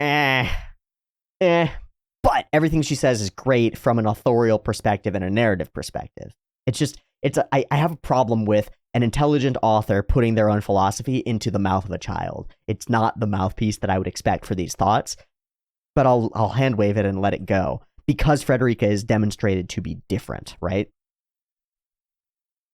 But everything she says is great from an authorial perspective and a narrative perspective. I have a problem with an intelligent author putting their own philosophy into the mouth of a child. It's not the mouthpiece that I would expect for these thoughts, but I'll hand wave it and let it go, because Frederica is demonstrated to be different, right?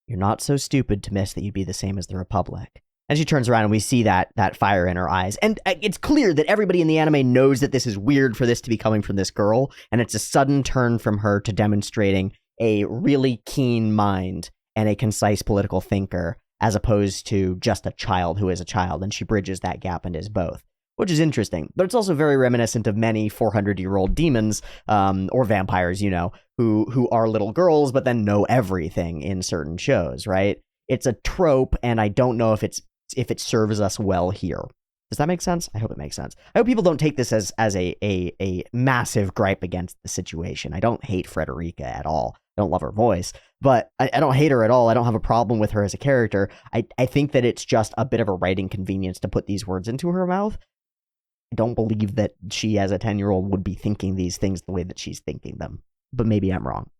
You're not so stupid to miss that you'd be the same as the Republic. And she turns around and we see that fire in her eyes. And it's clear that everybody in the anime knows that this is weird for this to be coming from this girl, and it's a sudden turn from her to demonstrating a really keen mind and a concise political thinker, as opposed to just a child who is a child, and she bridges that gap and is both, which is interesting. But it's also very reminiscent of many 400-year-old demons, or vampires, who are little girls but then know everything in certain shows, right? It's a trope, and I don't know if it serves us well here. Does that make sense? I hope it makes sense. I hope people don't take this as a massive gripe against the situation. I don't hate Frederica at all. I don't love her voice, but I don't hate her at all. I don't have a problem with her as a character. I think that it's just a bit of a writing convenience to put these words into her mouth. I don't believe that she, as a 10-year-old, would be thinking these things the way that she's thinking them. But maybe I'm wrong.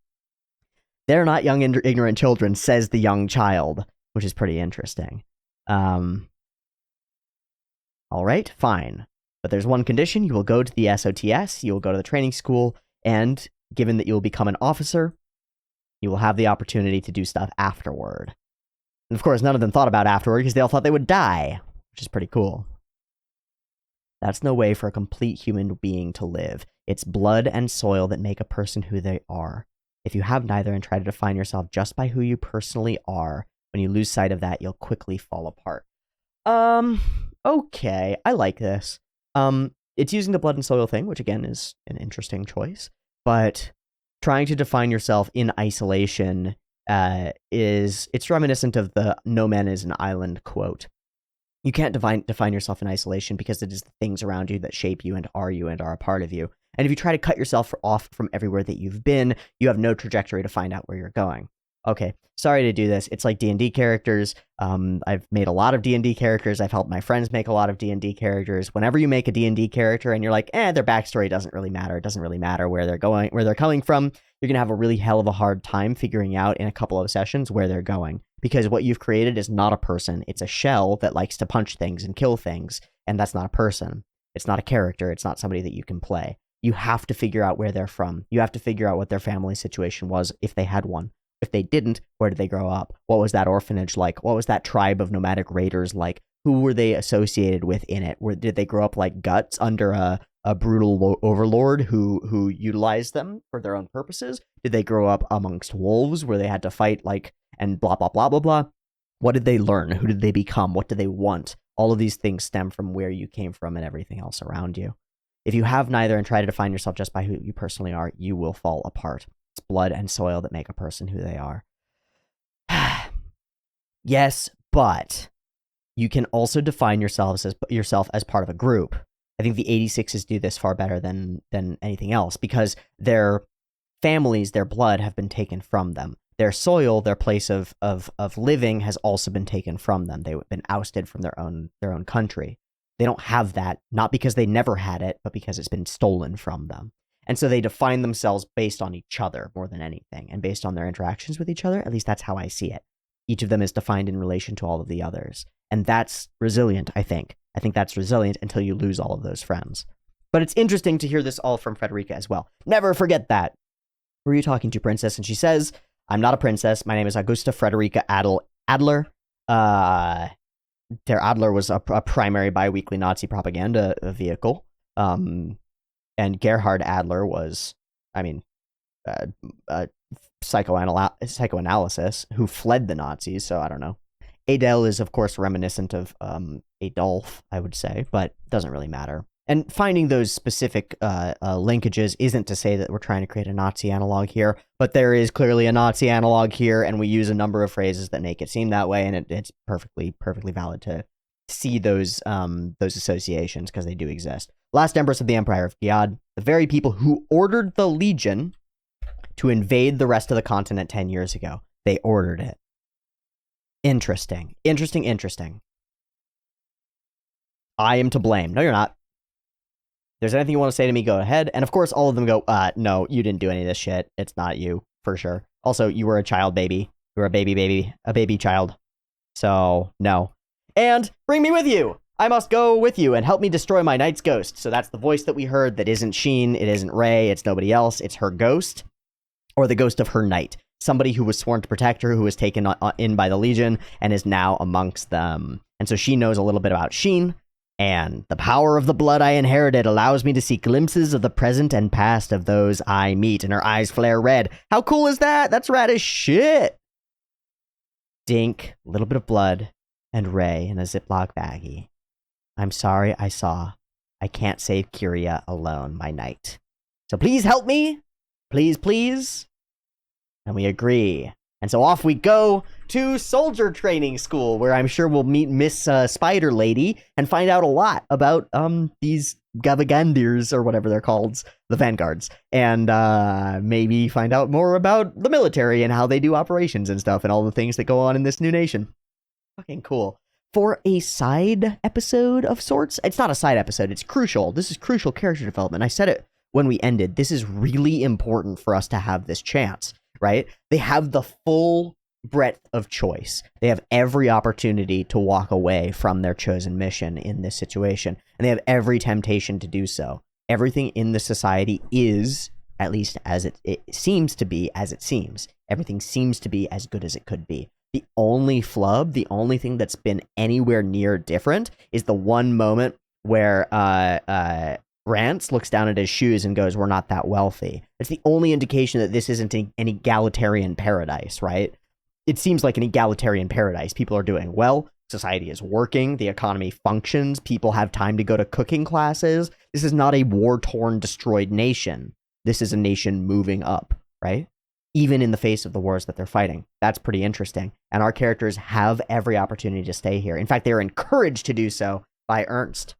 They're not young, ignorant children, says the young child, which is pretty interesting. All right, fine. But there's one condition. You will go to the SOTS, you will go to the training school, and given that you will become an officer, you will have the opportunity to do stuff afterward. And of course, none of them thought about afterward because they all thought they would die, which is pretty cool. That's no way for a complete human being to live. It's blood and soil that make a person who they are. If you have neither and try to define yourself just by who you personally are, when you lose sight of that, you'll quickly fall apart. Okay, I like this. It's using the blood and soil thing, which again is an interesting choice, but trying to define yourself in isolation it's reminiscent of the "no man is an island" quote. You can't define yourself in isolation because it is the things around you that shape you and are a part of you. And if you try to cut yourself off from everywhere that you've been, you have no trajectory to find out where you're going. Okay, sorry to do this. It's like D&D characters. I've made a lot of D&D characters. I've helped my friends make a lot of D&D characters. Whenever you make a D&D character and you're like, their backstory doesn't really matter. It doesn't really matter where they're going, where they're coming from. You're going to have a really hell of a hard time figuring out in a couple of sessions where they're going. Because what you've created is not a person. It's a shell that likes to punch things and kill things. And that's not a person. It's not a character. It's not somebody that you can play. You have to figure out where they're from. You have to figure out what their family situation was if they had one. If they didn't, where did they grow up? What was that orphanage like? What was that tribe of nomadic raiders like? Who were they associated with in it? Did they grow up like guts under a brutal overlord who utilized them for their own purposes? Did they grow up amongst wolves where they had to fight and blah, blah, blah, blah, blah? What did they learn? Who did they become? What do they want? All of these things stem from where you came from and everything else around you. If you have neither and try to define yourself just by who you personally are, you will fall apart. It's blood and soil that make a person who they are. Yes, but you can also define yourself as part of a group. I think the 86s do this far better than anything else because their families, their blood have been taken from them. Their soil, their place of living has also been taken from them. They've been ousted from their own country. They don't have that, not because they never had it, but because it's been stolen from them. And so they define themselves based on each other more than anything, and based on their interactions with each other. At least that's how I see it. Each of them is defined in relation to all of the others. And that's resilient, I think. I think that's resilient until you lose all of those friends. But it's interesting to hear this all from Frederica as well. Never forget that. Who are you talking to, princess? And she says, I'm not a princess. My name is Augusta Frederica Adler. Der Adler was a primary bi-weekly Nazi propaganda vehicle. And Gerhard Adler was, psychoanalysis who fled the Nazis. So I don't know. Adele is, of course, reminiscent of Adolf, I would say, but doesn't really matter. And finding those specific linkages isn't to say that we're trying to create a Nazi analog here, but there is clearly a Nazi analog here, and we use a number of phrases that make it seem that way, and it's perfectly valid to see those associations because they do exist. Last Empress of the Empire of Giad, the very people who ordered the Legion to invade the rest of the continent 10 years ago. They ordered it. Interesting. I am to blame. No, you're not. If there's anything you want to say to me, go ahead. And of course, all of them go, no, you didn't do any of this shit. It's not you, for sure. Also, you were a child baby. You were a baby child. So, no. And bring me with you. I must go with you and help me destroy my knight's ghost. So that's the voice that we heard that isn't Sheen, it isn't Rey, it's nobody else. It's her ghost, or the ghost of her knight. Somebody who was sworn to protect her, who was taken in by the Legion, and is now amongst them. And so she knows a little bit about Sheen. And the power of the blood I inherited allows me to see glimpses of the present and past of those I meet. And her eyes flare red. How cool is that? That's rad as shit. Dink, a little bit of blood, and Rey in a Ziploc baggie. I'm sorry I saw. I can't save Kyria alone, my knight. So please help me. Please. And we agree. And so off we go to soldier training school, where I'm sure we'll meet Miss Spider Lady and find out a lot about these Gavagandirs, or whatever they're called, the Vanguards, and maybe find out more about the military and how they do operations and stuff and all the things that go on in this new nation. Fucking cool. For a side episode of sorts, it's not a side episode, it's crucial. This is crucial character development. I said it when we ended. This is really important for us to have this chance. Right? They have the full breadth of choice. They have every opportunity to walk away from their chosen mission in this situation. And they have every temptation to do so. Everything in the society is, at least as it seems to be, as it seems. Everything seems to be as good as it could be. The only flub, the only thing that's been anywhere near different is the one moment where Rance looks down at his shoes and goes, we're not that wealthy. It's the only indication that this isn't an egalitarian paradise, right? It seems like an egalitarian paradise. People are doing well. Society is working. The economy functions. People have time to go to cooking classes. This is not a war-torn, destroyed nation. This is a nation moving up, right? Even in the face of the wars that they're fighting. That's pretty interesting. And our characters have every opportunity to stay here. In fact, they're encouraged to do so by Ernst,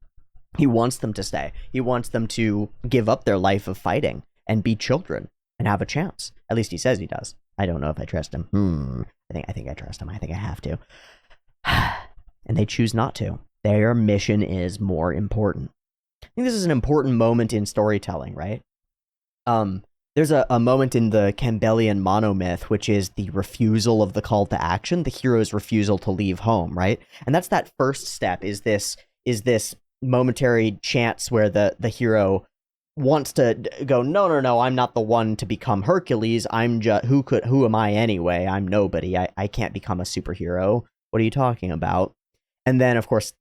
He wants them to stay. He wants them to give up their life of fighting and be children and have a chance. At least he says he does. I don't know if I trust him. I think I trust him. I think I have to. And they choose not to. Their mission is more important. I think this is an important moment in storytelling, right? There's a moment in the Campbellian monomyth, which is the refusal of the call to action, the hero's refusal to leave home, right? And that's that first step, is this momentary chance where the hero wants to go, no, I'm not the one to become Hercules. I'm just, who am I anyway? I'm nobody. I can't become a superhero. What are you talking about? And then, of course,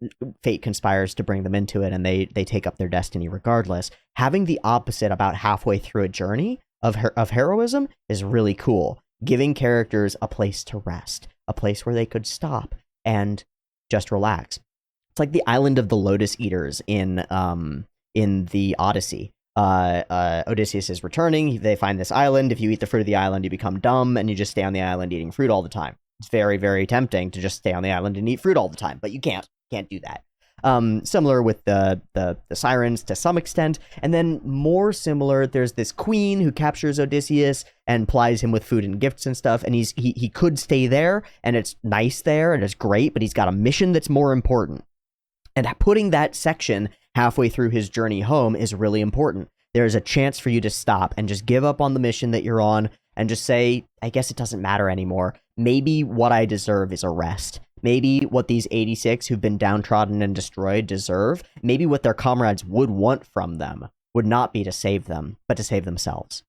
fate conspires to bring them into it, and they take up their destiny regardless. Having the opposite about halfway through a journey of heroism is really cool. Giving characters a place to rest, a place where they could stop and just relax. It's like the island of the Lotus Eaters in the Odyssey. Odysseus is returning. They find this island. If you eat the fruit of the island, you become dumb, and you just stay on the island eating fruit all the time. It's very, very tempting to just stay on the island and eat fruit all the time, but you can't do that. Similar with the sirens to some extent, and then more similar, there's this queen who captures Odysseus and plies him with food and gifts and stuff, and he could stay there, and it's nice there, and it's great, but he's got a mission that's more important. And putting that section halfway through his journey home is really important. There's a chance for you to stop and just give up on the mission that you're on and just say, I guess it doesn't matter anymore. Maybe what I deserve is a rest. Maybe what these 86 who've been downtrodden and destroyed deserve, maybe what their comrades would want from them would not be to save them, but to save themselves.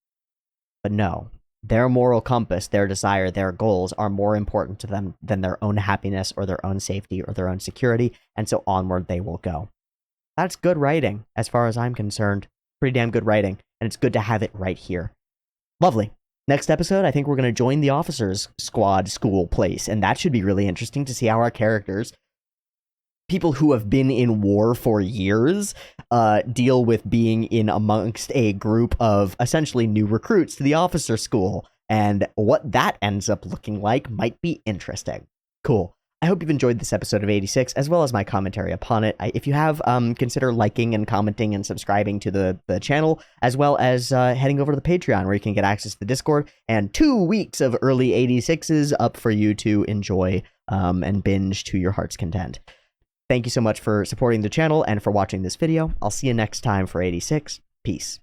But no, their moral compass, their desire, their goals are more important to them than their own happiness or their own safety or their own security, and so onward they will go. That's good writing, as far as I'm concerned. Pretty damn good writing, and it's good to have it right here. Lovely. Next episode, I think we're going to join the officers' squad school place, and that should be really interesting to see how our characters, people who have been in war for years, deal with being in amongst a group of essentially new recruits to the officer school, and what that ends up looking like might be interesting. Cool. I hope you've enjoyed this episode of 86, as well as my commentary upon it. If you have, consider liking and commenting and subscribing to the channel, as well as heading over to the Patreon, where you can get access to the Discord, and 2 weeks of early 86s up for you to enjoy and binge to your heart's content. Thank you so much for supporting the channel and for watching this video. I'll see you next time for 86. Peace.